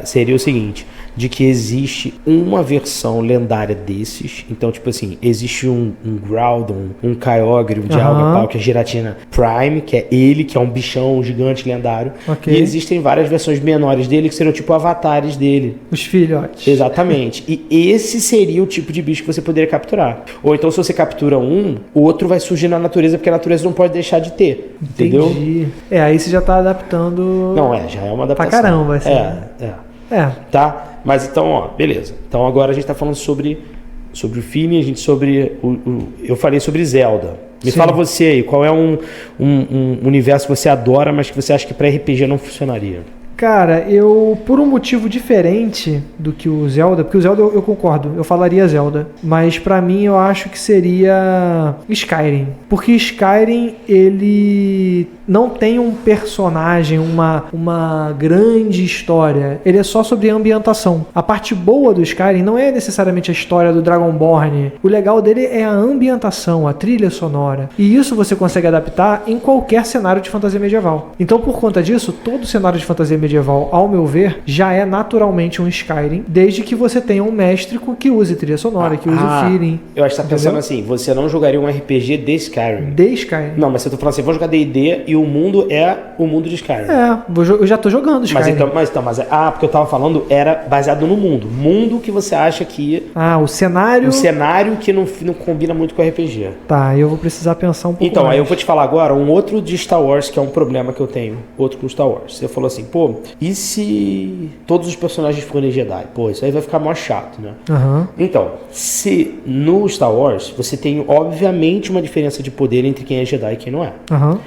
S1: seria o seguinte, de que existe uma versão lendária desses. Então, tipo assim, existe um Groudon, um Kyogre, um Dialga, Palkia, Giratina Prime, que é ele, que é um bichão gigante lendário.
S2: Okay.
S1: E existem várias versões menores dele, que seriam tipo avatares dele.
S2: Os filhotes.
S1: Exatamente. E esse seria o tipo de bicho que você poderia capturar. Ou então, se você captura um, o outro vai surgir na natureza, porque a natureza não pode deixar de ter.
S2: Entendi.
S1: Entendeu?
S2: Aí você já tá adaptando...
S1: Não, já é uma adaptação.
S2: Pra caramba, assim.
S1: Tá? Mas então, ó, beleza. Então agora a gente tá falando sobre o feeling, eu falei sobre Zelda. Me fala você aí, qual é um universo que você adora, mas que você acha que pra RPG não funcionaria?
S2: Cara, por um motivo diferente do que o Zelda, porque o Zelda eu concordo, eu falaria Zelda, mas pra mim eu acho que seria Skyrim, porque Skyrim ele não tem um personagem, uma grande história, ele é só sobre ambientação. A parte boa do Skyrim não é necessariamente a história do Dragonborn, o legal dele é a ambientação, a trilha sonora, e isso você consegue adaptar em qualquer cenário de fantasia medieval. Então por conta disso, todo cenário de fantasia medieval, ao meu ver, já é naturalmente um Skyrim, desde que você tenha um mestre que use trilha sonora, que use o feeling.
S1: Eu acho que tá pensando assim, você não jogaria um RPG de Skyrim.
S2: De Skyrim.
S1: Não, mas eu tô falando assim, vou jogar D&D e o mundo é o mundo de Skyrim.
S2: Eu já tô jogando Skyrim.
S1: Porque eu tava falando era baseado no mundo. Mundo que você acha que...
S2: o cenário...
S1: O cenário que não combina muito com RPG.
S2: Tá, eu vou precisar pensar um pouco
S1: Então,
S2: mais.
S1: aí eu vou te falar agora um outro de Star Wars, que é um problema que eu tenho. Outro com Star Wars. Você falou assim, e se todos os personagens forem Jedi? Isso aí vai ficar mó chato, né? Então, se no Star Wars você tem, obviamente, uma diferença de poder entre quem é Jedi e quem não é.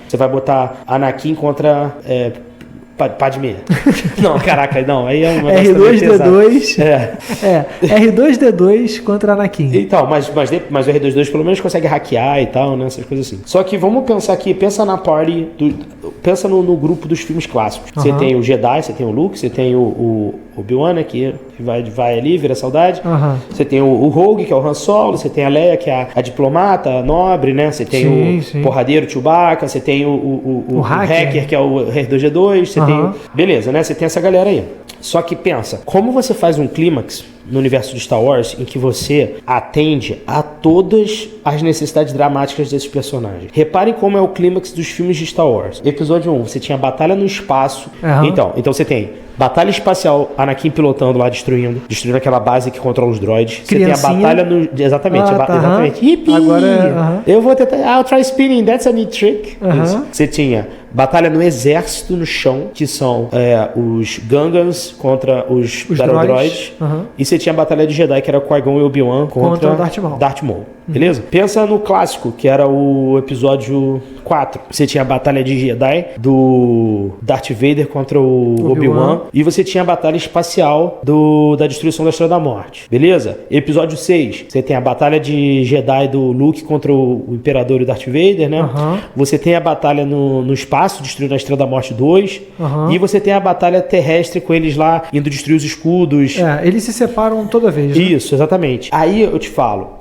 S1: Você vai botar Anakin contra... Padmé. Não, caraca, não. Aí é uma
S2: R2D2. R2D2 contra Anakin.
S1: Então, mas o R2D2 pelo menos consegue hackear e tal, né? Essas coisas assim. Só que vamos pensar aqui, pensa na party, pensa no grupo dos filmes clássicos. Você tem o Jedi, você tem o Luke, você tem o Obi-Wan, né, que vai ali, vira saudade. Você tem o Rogue, que é o Han Solo, você tem a Leia, que é a diplomata, a nobre, né? Você tem o porradeiro Chewbacca, você tem o hacker, que é o R2D2, você tem... Beleza, né? Você tem essa galera aí. Só que pensa, como você faz um clímax no universo de Star Wars em que você atende a todas as necessidades dramáticas desses personagens? Reparem como é o clímax dos filmes de Star Wars. Episódio 1, você tinha batalha no espaço. Então você tem batalha espacial, Anakin pilotando lá, destruindo aquela base que controla os droids.
S2: Criancinha.
S1: Você tem a batalha no... Exatamente. Exatamente. Hippie!
S2: Agora,
S1: eu vou tentar... I'll try spinning, that's a neat trick. Você tinha batalha no exército, no chão, que são os Gungans contra os Battle Droids. E você tinha a batalha de Jedi, que era Qui-Gon e Obi-Wan contra o Darth Maul. Beleza? Pensa no clássico, que era o episódio 4. Você tinha a batalha de Jedi do Darth Vader contra o Obi-Wan. E você tinha a batalha espacial da destruição da Estrela da Morte. Beleza? Episódio 6. Você tem a batalha de Jedi do Luke contra o Imperador e o Darth Vader, né? Você tem a batalha no espaço, destruindo a Estrela da Morte 2. E você tem a batalha terrestre com eles lá, indo destruir os escudos.
S2: Eles se separam toda vez, né?
S1: Isso, exatamente. Aí eu te falo,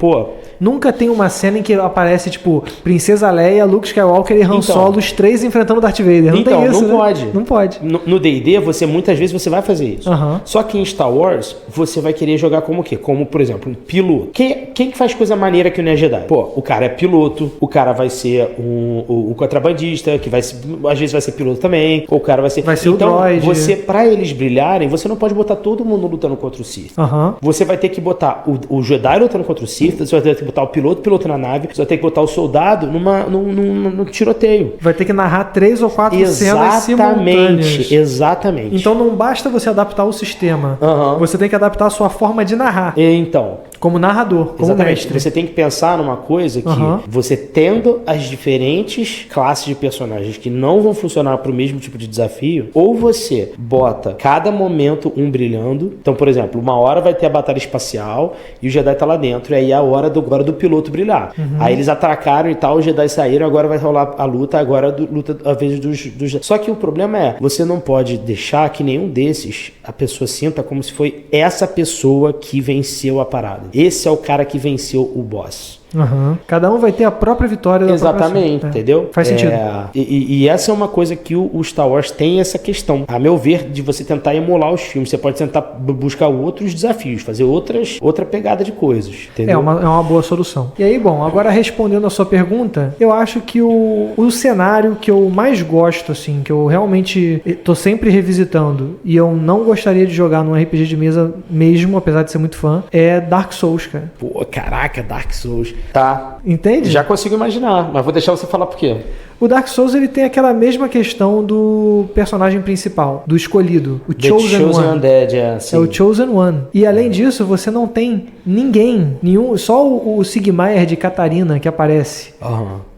S2: nunca tem uma cena em que aparece, tipo, Princesa Leia, Luke Skywalker e Han Solo, os três enfrentando Darth Vader. Não tem isso,
S1: não pode. No D&D, muitas vezes você vai fazer isso. Só que em Star Wars, você vai querer jogar como o quê? Como, por exemplo, um piloto. Quem que faz coisa maneira que não é Jedi? O cara é piloto, o cara vai ser um contrabandista, que às vezes vai ser piloto também, ou o cara vai ser...
S2: o droid.
S1: Pra eles brilharem, você não pode botar todo mundo lutando contra o Sith. Você vai ter que botar o Jedi lutando contra o Sith, você vai ter que botar o piloto na nave, você vai ter que botar o soldado num tiroteio.
S2: Vai ter que narrar 3 ou 4 cenas simultâneas.
S1: Exatamente.
S2: Então não basta você adaptar o sistema, você tem que adaptar a sua forma de narrar.
S1: Então,
S2: Como narrador, como mestre.
S1: Você tem que pensar numa coisa que você tendo as diferentes classes de personagens que não vão funcionar para o mesmo tipo de desafio, ou você bota cada momento um brilhando. Então, por exemplo, uma hora vai ter a batalha espacial e o Jedi tá lá dentro, e aí é a hora do piloto brilhar. Aí eles atracaram e tal, os Jedi saíram, agora vai rolar a luta, agora a vez dos... Só que o problema é, você não pode deixar que nenhum desses a pessoa sinta como se foi essa pessoa que venceu a parada. Esse é o cara que venceu o boss.
S2: Cada um vai ter a própria vitória da
S1: Exatamente, entendeu?
S2: Faz sentido.
S1: E essa é uma coisa que o Star Wars tem essa questão, a meu ver, de você tentar emular os filmes. Você pode tentar buscar outros desafios, fazer outra pegada de coisas, entendeu?
S2: É uma boa solução. E aí, bom, agora respondendo a sua pergunta, eu acho que o cenário que eu mais gosto, assim, que eu realmente tô sempre revisitando e eu não gostaria de jogar num RPG de mesa mesmo, apesar de ser muito fã, é Dark Souls, cara.
S1: Pô, caraca, Dark Souls. Tá.
S2: Entende?
S1: Já consigo imaginar, mas vou deixar você falar por quê.
S2: O Dark Souls, ele tem aquela mesma questão do personagem principal, do escolhido, o Chosen One.
S1: Undead, assim.
S2: É o Chosen One. E além disso, você não tem nenhum, só o Sigmar de Catarina que aparece.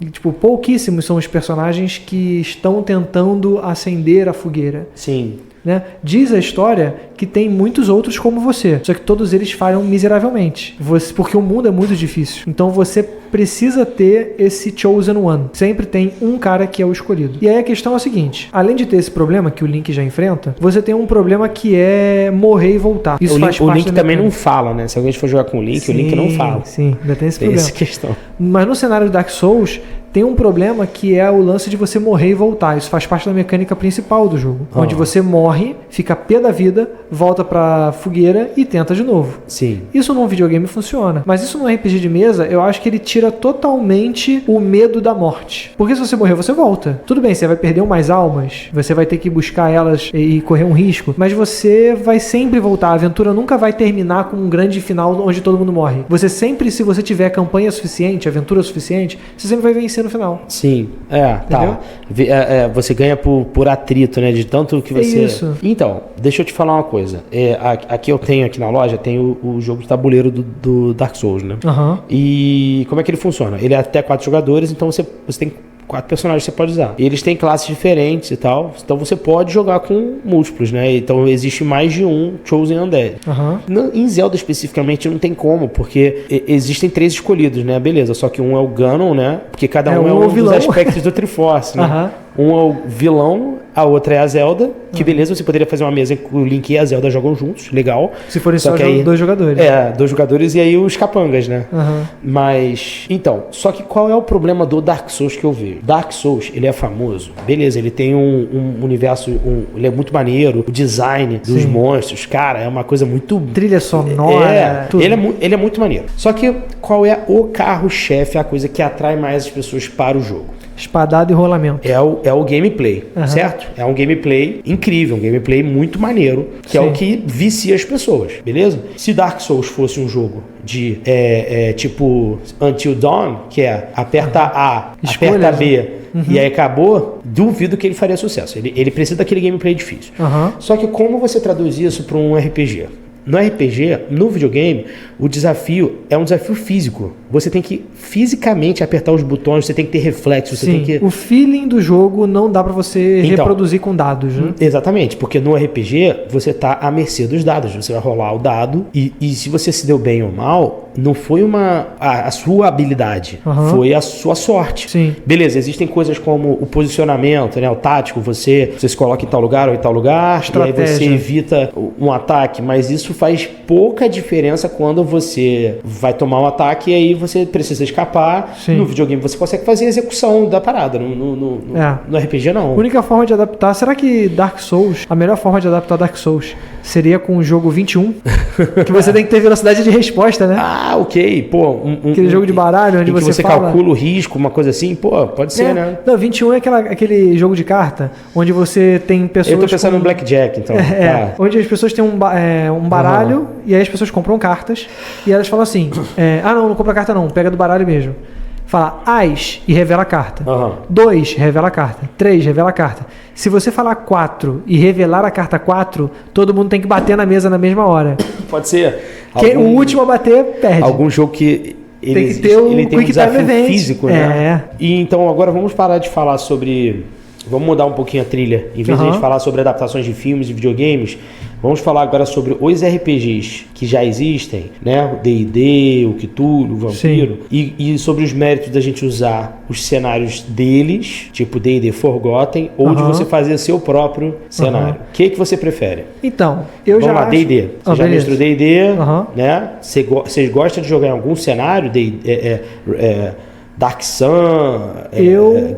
S2: E, tipo, pouquíssimos são os personagens que estão tentando acender a fogueira.
S1: Sim.
S2: Né? Diz a história que tem muitos outros como você, só que todos eles falham miseravelmente, porque o mundo é muito difícil. Então você precisa ter esse Chosen One. Sempre tem um cara que é o escolhido. E aí a questão é a seguinte: além de ter esse problema que o Link já enfrenta, você tem um problema que é morrer e voltar. Isso faz parte.
S1: O Link também não fala, né? Se alguém for jogar com o Link, o Link não fala.
S2: Sim, ainda tem esse problema.
S1: Essa questão.
S2: Mas no cenário do Dark Souls tem um problema que é o lance de você morrer e voltar. Isso faz parte da mecânica principal do jogo. Onde você morre, fica pé da vida, volta pra fogueira e tenta de novo.
S1: Sim.
S2: Isso num videogame funciona. Mas isso num RPG de mesa, eu acho que ele tira totalmente o medo da morte. Porque se você morrer, você volta. Tudo bem, você vai perder umas almas, você vai ter que buscar elas e correr um risco, mas você vai sempre voltar. A aventura nunca vai terminar com um grande final onde todo mundo morre. Você sempre, se você tiver campanha suficiente, aventura suficiente, você sempre vai vencer no final.
S1: Sim,
S2: entendeu?
S1: Tá. Você ganha por atrito, né? De tanto que você...
S2: Isso.
S1: Então, deixa eu te falar uma coisa. Aqui eu tenho, aqui na loja, tem o jogo de tabuleiro do Dark Souls, né? E como é que ele funciona? Ele é até 4 jogadores, então você tem 4 personagens que você pode usar. E eles têm classes diferentes e tal, então você pode jogar com múltiplos, né? Então existe mais de um Chosen Undead. Em Zelda especificamente não tem como, porque existem 3 escolhidos, né? Beleza, só que um é o Ganon, né? Porque cada um é um dos aspectos do Triforce, né? Um é o vilão, a outra é a Zelda, que beleza, você poderia fazer uma mesa em que o Link e a Zelda jogam juntos, legal.
S2: Se forem só aí, 2 jogadores.
S1: 2 jogadores e aí os capangas, né? Mas, então, só que qual é o problema do Dark Souls que eu vejo? Dark Souls, ele é famoso, beleza, ele tem um universo, ele é muito maneiro, o design dos monstros, cara, é uma coisa muito...
S2: Trilha sonora, tudo.
S1: Ele é muito maneiro. Só que qual é o carro-chefe, a coisa que atrai mais as pessoas para o jogo?
S2: Espadada e rolamento.
S1: É o gameplay, certo? É um gameplay incrível, um gameplay muito maneiro, que é o que vicia as pessoas, beleza? Se Dark Souls fosse um jogo de tipo Until Dawn, que é aperta A, aperta B, e aí acabou, duvido que ele faria sucesso. Ele precisa daquele gameplay difícil. Só que como você traduz isso para um RPG? No RPG, no videogame, o desafio é um desafio físico. Você tem que fisicamente apertar os botões, você tem que ter reflexo, você tem que...
S2: O feeling do jogo não dá pra você reproduzir com dados, né?
S1: Exatamente, porque no RPG você tá à mercê dos dados. Você vai rolar o dado e se você se deu bem ou mal, não foi a sua habilidade, foi a sua sorte.
S2: Sim.
S1: Beleza, existem coisas como o posicionamento, né, o tático, você se coloca em tal lugar ou em tal lugar,
S2: estratégia.
S1: E aí você evita um ataque, mas isso faz pouca diferença quando você vai tomar um ataque e aí você precisa escapar.
S2: Sim.
S1: No videogame você consegue fazer a execução da parada, no RPG não.
S2: A única forma de adaptar, será que Dark Souls, a melhor forma de adaptar Dark Souls seria com o jogo 21? Que você tem que ter velocidade de resposta, né?
S1: Ok, pô.
S2: Aquele jogo de baralho onde você
S1: calcula o risco, uma coisa assim, pô, pode ser, né?
S2: Não, 21 é aquele jogo de carta onde você tem pessoas...
S1: Eu tô pensando no Blackjack, então.
S2: Onde as pessoas têm um baralho e aí as pessoas compram cartas e elas falam assim, não compra carta não, pega do baralho mesmo. Fala As e revela a carta. 2, revela a carta. 3, revela a carta. Se você falar 4 e revelar a carta 4, todo mundo tem que bater na mesa na mesma hora.
S1: Pode ser.
S2: O último a bater, perde.
S1: Algum jogo que
S2: tem que ter
S1: ele tem um desafio
S2: físico,
S1: né? E então agora vamos parar de falar sobre... Vamos mudar um pouquinho a trilha. Em vez de a gente falar sobre adaptações de filmes e videogames, vamos falar agora sobre os RPGs que já existem, né? O D&D, o Cthulhu, o Vampiro. E sobre os méritos da gente usar os cenários deles, tipo D&D Forgotten, ou de você fazer seu próprio cenário. O que você prefere?
S2: Então,
S1: vamos lá, D&D. Você já mestrou D&D, né? Você gosta de jogar em algum cenário? Dark Sun,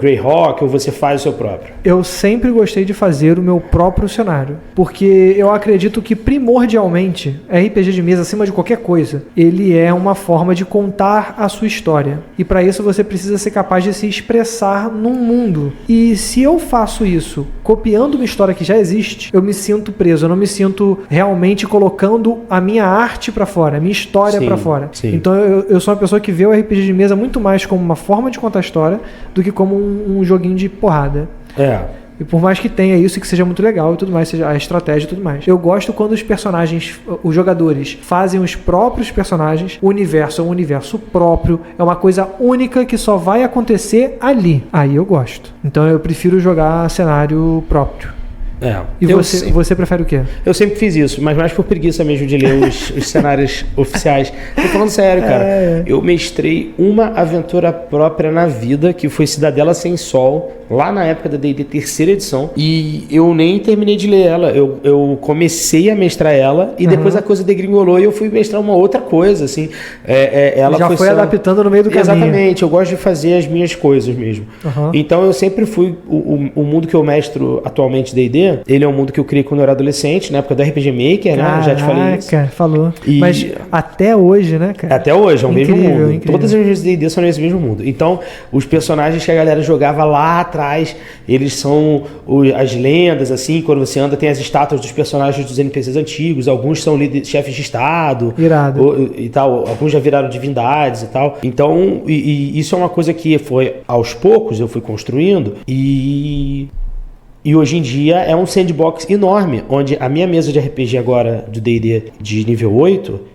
S1: Greyhawk, ou você faz o seu próprio?
S2: Eu sempre gostei de fazer o meu próprio cenário, porque eu acredito que primordialmente RPG de mesa, acima de qualquer coisa, ele é uma forma de contar a sua história. E para isso você precisa ser capaz de se expressar num mundo. E se eu faço isso copiando uma história que já existe, eu me sinto preso, eu não me sinto realmente colocando a minha arte para fora, a minha história para fora.
S1: Sim.
S2: Então eu sou uma pessoa que vê o RPG de mesa muito mais como uma forma de contar a história do que como um joguinho de porrada. E por mais que tenha isso e que seja muito legal e tudo mais, seja a estratégia e tudo mais. Eu gosto quando os personagens, os jogadores, fazem os próprios personagens. O universo é um universo próprio, é uma coisa única que só vai acontecer ali. Aí eu gosto. Então eu prefiro jogar cenário próprio. E você prefere o quê?
S1: Eu sempre fiz isso, mas mais por preguiça mesmo de ler os cenários oficiais. Tô falando sério, cara. Eu mestrei uma aventura própria na vida, que foi Cidadela Sem Sol, lá na época da D&D terceira edição, e eu nem terminei de ler ela. Eu comecei a mestrar ela, e depois a coisa degringolou, e eu fui mestrar uma outra coisa, assim. Ela
S2: já foi adaptando no meio do caminho.
S1: Exatamente, eu gosto de fazer as minhas coisas mesmo. Então eu sempre fui... O mundo que eu mestro atualmente D&D, ele é um mundo que eu criei quando eu era adolescente, na época do RPG Maker, né? Eu já te falei isso.
S2: Falou. Mas até hoje, né, cara?
S1: Até hoje, é o mesmo mundo.
S2: Incrível.
S1: Todas as vezes D&D são nesse mesmo mundo. Então, os personagens que a galera jogava lá atrás, eles são as lendas, assim, quando você anda, tem as estátuas dos personagens dos NPCs antigos, alguns são chefes de estado.
S2: Irado.
S1: E tal, alguns já viraram divindades e tal. Então, isso é uma coisa que foi, aos poucos, eu fui construindo, e hoje em dia é um sandbox enorme, onde a minha mesa de RPG agora, do D&D de nível 8,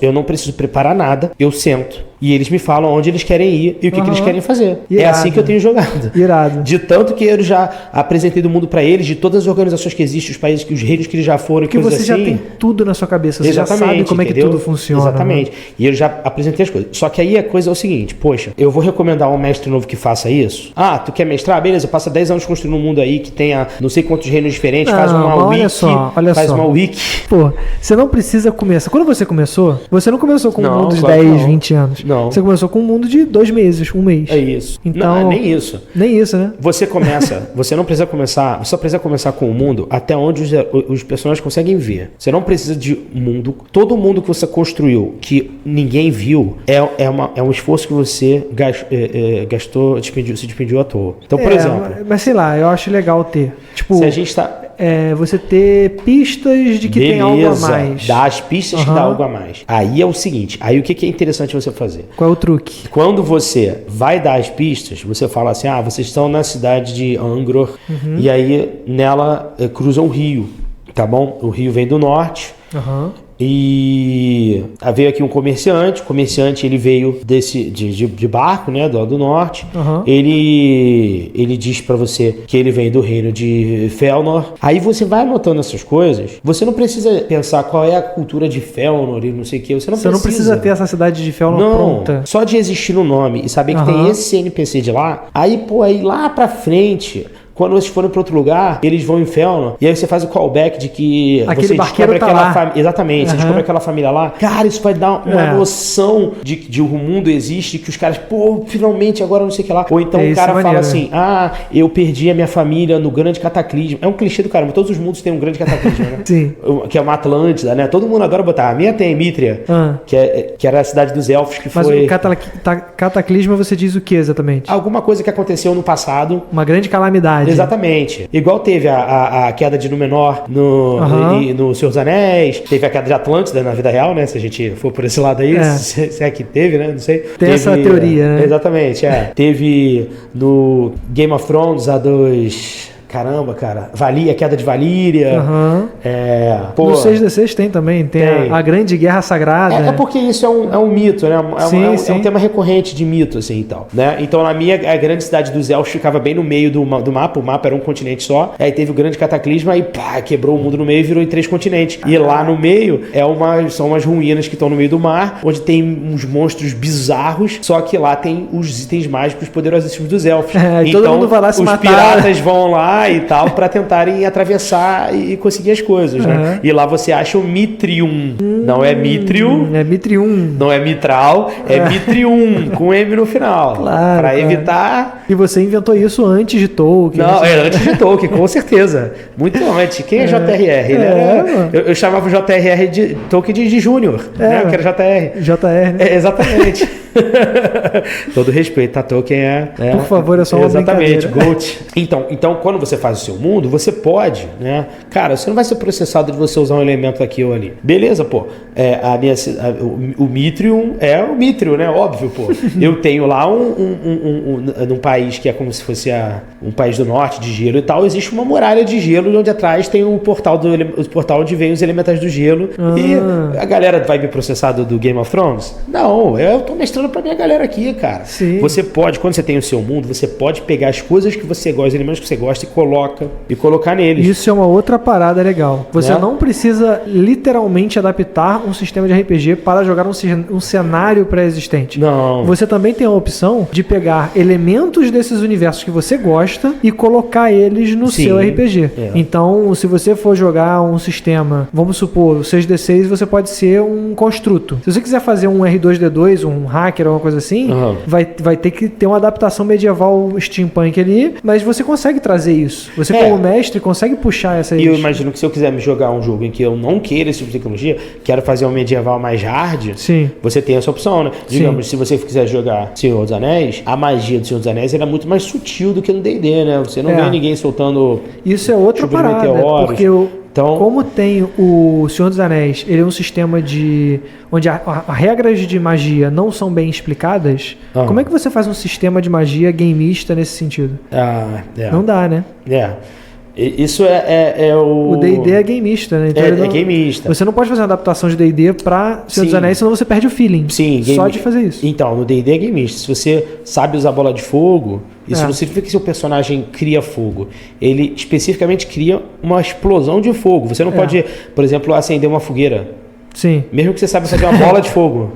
S1: eu não preciso preparar nada, eu sento. E eles me falam onde eles querem ir e o que eles querem fazer.
S2: Irado.
S1: É assim que eu tenho jogado.
S2: Irado.
S1: De tanto que eu já apresentei do mundo pra eles, de todas as organizações que existem, os países, os reinos que eles já foram.
S2: Porque você já tem tudo na sua cabeça, você já sabe como é que tudo funciona.
S1: Exatamente. Né? E eu já apresentei as coisas. Só que aí a coisa é o seguinte, poxa, eu vou recomendar um mestre novo que faça isso? Tu quer mestrar? Beleza, passa 10 anos construindo um mundo aí que tenha não sei quantos reinos diferentes, faz uma wiki. Faz uma wiki.
S2: Pô, você não precisa começar. Quando você começou, você não começou com um mundo de 10, 20 anos.
S1: Não.
S2: Você começou com um mundo de 2 meses, 1 mês.
S1: É isso.
S2: Então,
S1: não, nem isso.
S2: Nem isso, né?
S1: Você não precisa começar, você só precisa começar com o mundo até onde os personagens conseguem ver. Você não precisa de um mundo. Todo mundo que você construiu, que ninguém viu, é um esforço que você gastou, se despediu à toa. Então, por exemplo...
S2: Mas sei lá, eu acho legal ter. Tipo,
S1: se a gente tá...
S2: você ter pistas de que tem algo a mais.
S1: Dá as pistas que dá algo a mais. Aí é o seguinte, aí o que é interessante você fazer?
S2: Qual é o truque?
S1: Quando você vai dar as pistas, você fala assim, vocês estão na cidade de Angror, e aí nela cruza um rio, tá bom? O rio vem do norte, e veio aqui um comerciante. O comerciante, ele veio de barco, né, do norte. Ele diz pra você que ele vem do reino de Fëanor. Aí você vai anotando essas coisas. Você não precisa pensar qual é a cultura de Fëanor e não sei o que. Você não precisa ter
S2: essa cidade de Fëanor pronta.
S1: Só de existir no nome e saber que tem esse NPC de lá. Aí lá pra frente... Quando vocês forem para outro lugar, eles vão em Fëanor, e aí você faz o callback de que
S2: aquele
S1: você
S2: descobre
S1: aquela família. Exatamente, você descobre aquela família lá. Cara, isso vai dar uma noção de um mundo existe, que os caras, finalmente agora não sei o que lá. Ou então o cara fala assim, eu perdi a minha família no grande cataclismo. É um clichê do caramba, todos os mundos têm um grande cataclismo, né?
S2: Sim.
S1: Que é uma Atlântida, né? Todo mundo adora botar. A minha tem Mítria, que era a cidade dos elfos, que
S2: Mas
S1: foi...
S2: Mas o cataclismo você diz o que exatamente?
S1: Alguma coisa que aconteceu no passado.
S2: Uma grande calamidade.
S1: Exatamente. Igual teve a queda de Númenor no Senhor dos Anéis, teve a queda de Atlântida na vida real, né? Se a gente for por esse lado aí, se é que teve, né? Não sei.
S2: Tem essa teoria, né?
S1: Exatamente, Teve no Game of Thrones Caramba, cara. A queda de Valíria.
S2: No 6D6 tem também. Tem. A Grande Guerra Sagrada.
S1: É porque isso é um mito, né? É um tema recorrente de mito, assim, e tal. Né? Então, na minha, a grande cidade dos elfos ficava bem no meio do mapa. O mapa era um continente só. Aí teve o grande cataclisma e quebrou o mundo no meio e virou em 3 continentes. E lá no meio são umas ruínas que estão no meio do mar, onde tem uns monstros bizarros, só que lá tem os itens mágicos poderosíssimos dos elfos.
S2: Então, todo mundo vai lá se matar.
S1: Os piratas vão lá e tal pra tentarem atravessar e conseguir as coisas, né? E lá você acha o Mitrium. Não é Mithril.
S2: É Mitrium.
S1: Não é Mitral, é Mitrium, com M no final.
S2: Claro.
S1: Pra evitar...
S2: E você inventou isso antes de Tolkien.
S1: Não, antes de Tolkien, com certeza. Muito antes. Quem é J.R.R.? Eu chamava o J.R.R. de Tolkien de Júnior, né? Que era J.R.
S2: J.R., né?
S1: Exatamente. Todo respeito, tá? Tolkien
S2: Por favor, é só uma
S1: exatamente, Gold. Então, quando você faz o seu mundo, você pode, né? Cara, você não vai ser processado de você usar um elemento aqui ou ali. Beleza, pô. O Mitrium é o Mithril, né? Óbvio, pô. Eu tenho lá num país que é como se fosse um país do norte, de gelo e tal, existe uma muralha de gelo onde atrás tem o portal onde vem os elementais do gelo. E a galera vai me processar do Game of Thrones? Não, eu tô mestrando pra minha galera aqui, cara.
S2: Sim.
S1: Você pode, quando você tem o seu mundo, você pode pegar as coisas que você gosta, os elementos que você gosta e colocar neles.
S2: Isso é uma outra parada legal. Você não precisa literalmente adaptar um sistema de RPG para jogar um cenário pré-existente.
S1: Não.
S2: Você também tem a opção de pegar elementos desses universos que você gosta e colocar eles no seu RPG. Então, se você for jogar um sistema, vamos supor, o 6D6, você pode ser um construto. Se você quiser fazer um R2D2, um hacker, alguma coisa assim, vai ter que ter uma adaptação medieval steampunk ali, mas você consegue trazer isso. Você, como mestre, consegue puxar essa...
S1: E eu imagino que se eu quiser me jogar um jogo em que eu não queira esse tipo de tecnologia, quero fazer um medieval mais hard, você tem essa opção, né? Digamos, se você quiser jogar Senhor dos Anéis, a magia do Senhor dos Anéis é muito mais sutil do que no D&D, né? Você não vê ninguém soltando...
S2: Isso é outra parada, porque como tem o Senhor dos Anéis, ele é um sistema onde as regras de magia não são bem explicadas, como é que você faz um sistema de magia gameista nesse sentido? Não dá, né?
S1: Isso é o...
S2: O D&D é gameista, né? Então
S1: é gameista.
S2: Você não pode fazer uma adaptação de D&D pra Senhor dos Anéis, senão você perde o feeling. Só de fazer isso.
S1: Então, no D&D é gameista. Se você sabe usar bola de fogo, isso não significa que seu personagem cria fogo. Ele especificamente cria uma explosão de fogo. Você não pode, por exemplo, acender uma fogueira.
S2: Sim.
S1: Mesmo que você saiba fazer uma bola de fogo.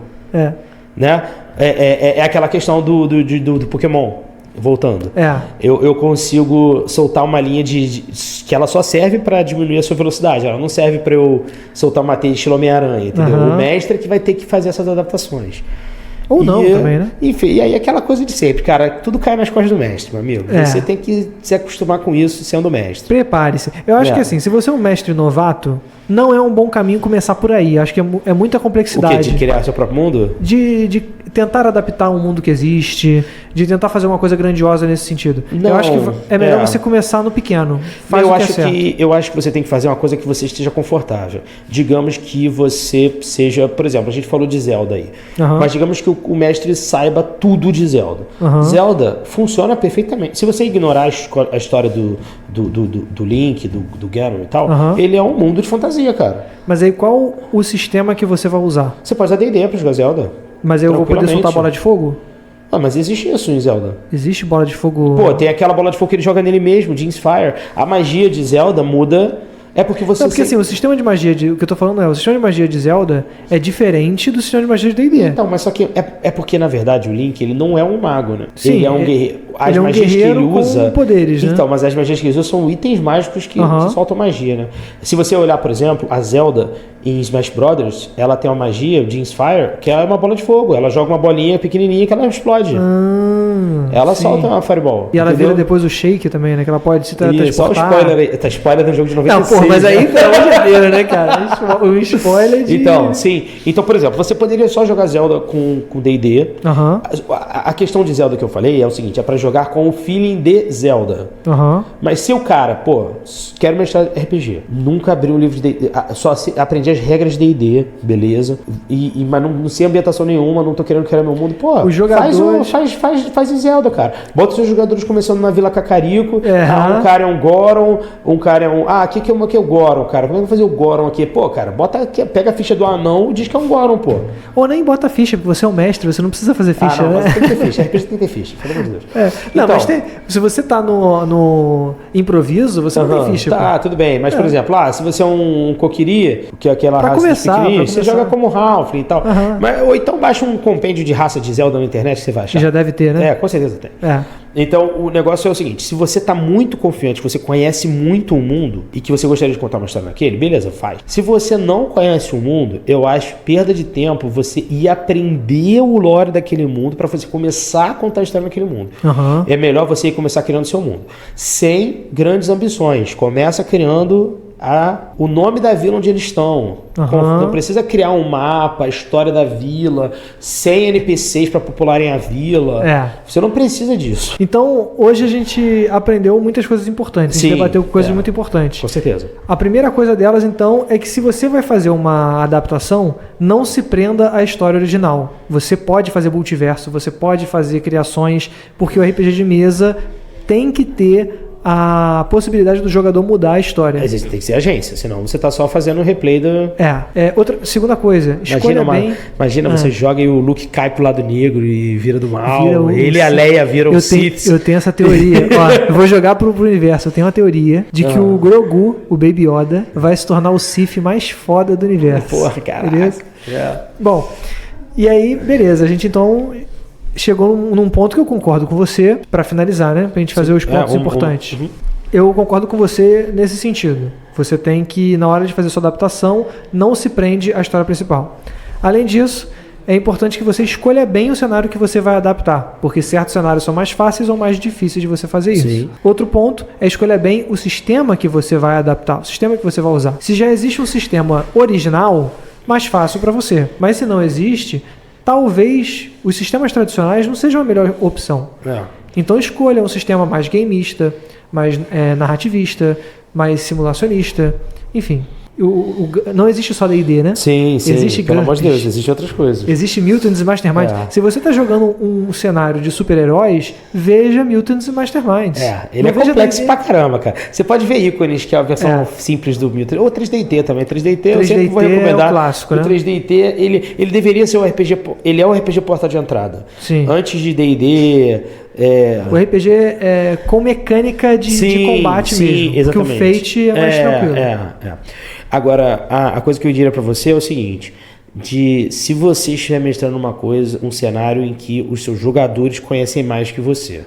S1: Né? É aquela questão do Pokémon. Voltando. Eu consigo soltar uma linha que ela só serve para diminuir a sua velocidade. Ela não serve para eu soltar uma teia estilo Homem-Aranha, entendeu? O mestre é que vai ter que fazer essas adaptações.
S2: Ou não também, né?
S1: Enfim, e aí aquela coisa de sempre, cara, tudo cai nas costas do mestre, meu amigo. Você tem que se acostumar com isso sendo mestre.
S2: Prepare-se. Eu acho que assim, se você é um mestre novato, não é um bom caminho começar por aí. Acho que é muita complexidade.
S1: O quê? De criar seu próprio mundo?
S2: De tentar adaptar um mundo que existe, de tentar fazer uma coisa grandiosa nesse sentido. Eu acho que é melhor você começar no pequeno.
S1: Eu acho que você tem que fazer uma coisa que você esteja confortável. Digamos que você seja, por exemplo, a gente falou de Zelda aí, mas digamos que o mestre saiba tudo de Zelda. Zelda funciona perfeitamente. Se você ignorar a história do Link, do Ganon e tal, ele é um mundo de fantasia, cara.
S2: Mas aí qual o sistema que você vai usar?
S1: Você pode usar D&D pra jogar Zelda.
S2: Mas eu vou poder soltar bola de fogo?
S1: Mas existe isso em Zelda.
S2: Existe bola de fogo?
S1: Pô, tem aquela bola de fogo que ele joga nele mesmo, Jinx Fire. A magia de Zelda muda... É porque você...
S2: Não, porque assim, o sistema de magia... O que eu tô falando o sistema de magia de Zelda é diferente do sistema de magia de D&D.
S1: Então, mas só que... É porque, na verdade, o Link, ele não é um mago, né?
S2: Sim,
S1: ele é um guerreiro. As
S2: ele é um
S1: magias que ele usa...
S2: com poderes, né?
S1: Então, mas as magias que ele usa são itens mágicos que soltam magia, né? Se você olhar, por exemplo, a Zelda em Smash Brothers, ela tem uma magia, o Jinx Fire, que é uma bola de fogo. Ela joga uma bolinha pequenininha que ela explode. Ela solta uma Fireball.
S2: E ela vira depois o Shake também, né? Que ela pode se teletransportar.
S1: Só o spoiler aí. Tá spoiler do jogo de 96.
S2: Não, Não, mas aí, pelo amor de Deus, né, cara? O spoiler de...
S1: Então, sim. Então, por exemplo, você poderia só jogar Zelda com D&D. A questão de Zelda que eu falei é o seguinte, é pra jogar com o feeling de Zelda. Mas se o cara, pô, quero mestrar RPG, nunca abriu um livro de D&D, só aprendi as regras de D&D, beleza, mas não sei ambientação nenhuma, não tô querendo criar meu mundo, pô,
S2: os jogadores...
S1: faz em Zelda, cara. Bota os seus jogadores começando na Vila Cacarico, um cara é um Goron, um cara é um... o que é o Goron, cara? Como é que eu vou fazer o Goron aqui? Pô, cara, pega a ficha do anão e diz que é um Goron, pô.
S2: Ou nem bota ficha, porque você é um mestre, você não precisa fazer ficha,
S1: não,
S2: né?
S1: Mas tem que ter ficha, RPG tem que ter ficha, pelo amor de Deus.
S2: Não,
S1: então,
S2: mas se você tá no improviso, você não tem ficha.
S1: Tá, tudo bem, mas por exemplo, se você é um Kokiri, que é aquela
S2: pra
S1: raça
S2: começar,
S1: de pequenininho, você joga como Halfling e tal. Ou então baixa um compêndio de raça de Zelda na internet que você vai achar.
S2: Que já deve ter, né?
S1: Com certeza tem. Então, o negócio é o seguinte, se você tá muito confiante, você conhece muito o mundo e que você gostaria de contar uma história naquele, beleza, faz. Se você não conhece o mundo, eu acho perda de tempo você ir aprender o lore daquele mundo para você começar a contar a história naquele mundo. É melhor você ir começar criando seu mundo. Sem grandes ambições. Começa criando o nome da vila onde eles estão. Não precisa criar um mapa, a história da vila, 100 NPCs para popularem a vila. Você não precisa disso.
S2: Então, hoje a gente aprendeu muitas coisas importantes. A gente debateu coisas muito importantes.
S1: Com certeza.
S2: A primeira coisa delas, então, é que se você vai fazer uma adaptação, não se prenda à história original. Você pode fazer multiverso, você pode fazer criações, porque o RPG de mesa tem que ter a possibilidade do jogador mudar a história.
S1: Mas isso tem que ser agência, senão você tá só fazendo o replay do...
S2: Outra, segunda coisa, escolha bem...
S1: Imagina, você joga e o Luke cai pro lado negro e vira do mal, ele e a Leia viram o Sith.
S2: Eu tenho essa teoria. Eu vou jogar pro universo. Eu tenho uma teoria de que o Grogu, o Baby Yoda, vai se tornar o Sith mais foda do universo.
S1: Porra, caraca.
S2: Beleza? Bom, e aí, beleza. A gente, então... chegou num ponto que eu concordo com você, para finalizar, né? Pra gente fazer os pontos importantes. Eu concordo com você nesse sentido. Você tem que, na hora de fazer sua adaptação, não se prende à história principal. Além disso, é importante que você escolha bem o cenário que você vai adaptar, porque certos cenários são mais fáceis ou mais difíceis de você fazer isso.
S1: Sim.
S2: Outro ponto é escolher bem o sistema que você vai adaptar, o sistema que você vai usar. Se já existe um sistema original, mais fácil para você. Mas se não existe... talvez os sistemas tradicionais não sejam a melhor opção. Então escolha um sistema mais gameista, mais narrativista, mais simulacionista, enfim. Não existe só D&D, né?
S1: Sim.
S2: Existe
S1: pelo amor de Deus, existem outras coisas.
S2: Existe Mutants e Masterminds. Se você está jogando um cenário de super-heróis, veja Mutants e Masterminds.
S1: Ele é complexo pra caramba, cara. Você pode ver ícones, que é a versão simples do Mutant. Ou 3DT também. 3DT eu sempre vou recomendar.
S2: É o clássico, né?
S1: O 3DT, ele deveria ser um RPG... Ele é um RPG porta de entrada.
S2: Sim.
S1: Antes de D&D...
S2: O RPG é com mecânica de combate mesmo. Exatamente. Porque o Fate é mais tranquilo.
S1: Agora, a coisa que eu diria pra você é o seguinte: se você estiver mestrando uma coisa, um cenário em que os seus jogadores conhecem mais que você.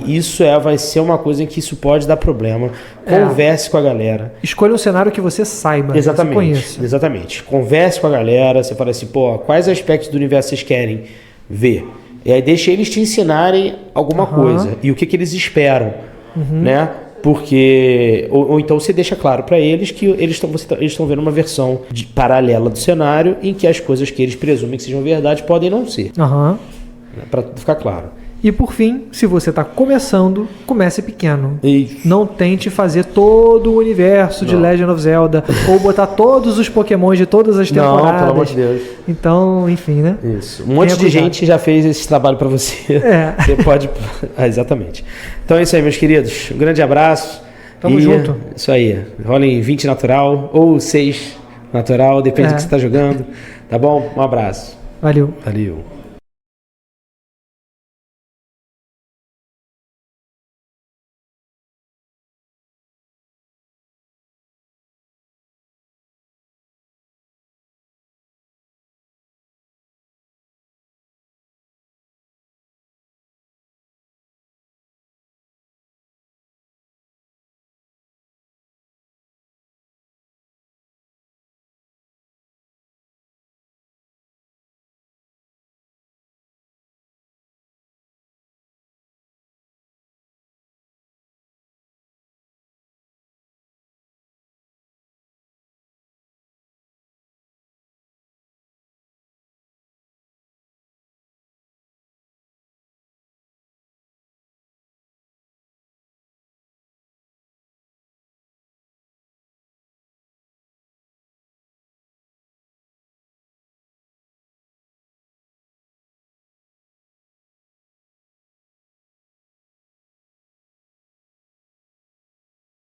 S1: Isso vai ser uma coisa em que isso pode dar problema. Converse com a galera.
S2: Escolha um cenário que você saiba.
S1: Exatamente. Converse com a galera. Você fala assim, quais aspectos do universo vocês querem ver? E aí deixa eles te ensinarem alguma coisa. E o que eles esperam, né? Porque... Ou então você deixa claro para eles que eles estão vendo uma versão paralela do cenário em que as coisas que eles presumem que sejam verdade podem não ser. Para ficar claro.
S2: E por fim, se você está começando, comece pequeno. Não tente fazer todo o universo de Legend of Zelda ou botar todos os Pokémons de todas as temporadas.
S1: Não, pelo amor de Deus.
S2: Então, enfim, né?
S1: Isso. Um monte de gente já fez esse trabalho para você. Você pode... exatamente. Então é isso aí, meus queridos. Um grande abraço.
S2: Tamo junto.
S1: Isso aí. Rolem 20 natural ou 6 natural, depende do que você está jogando. Tá bom? Um abraço.
S2: Valeu.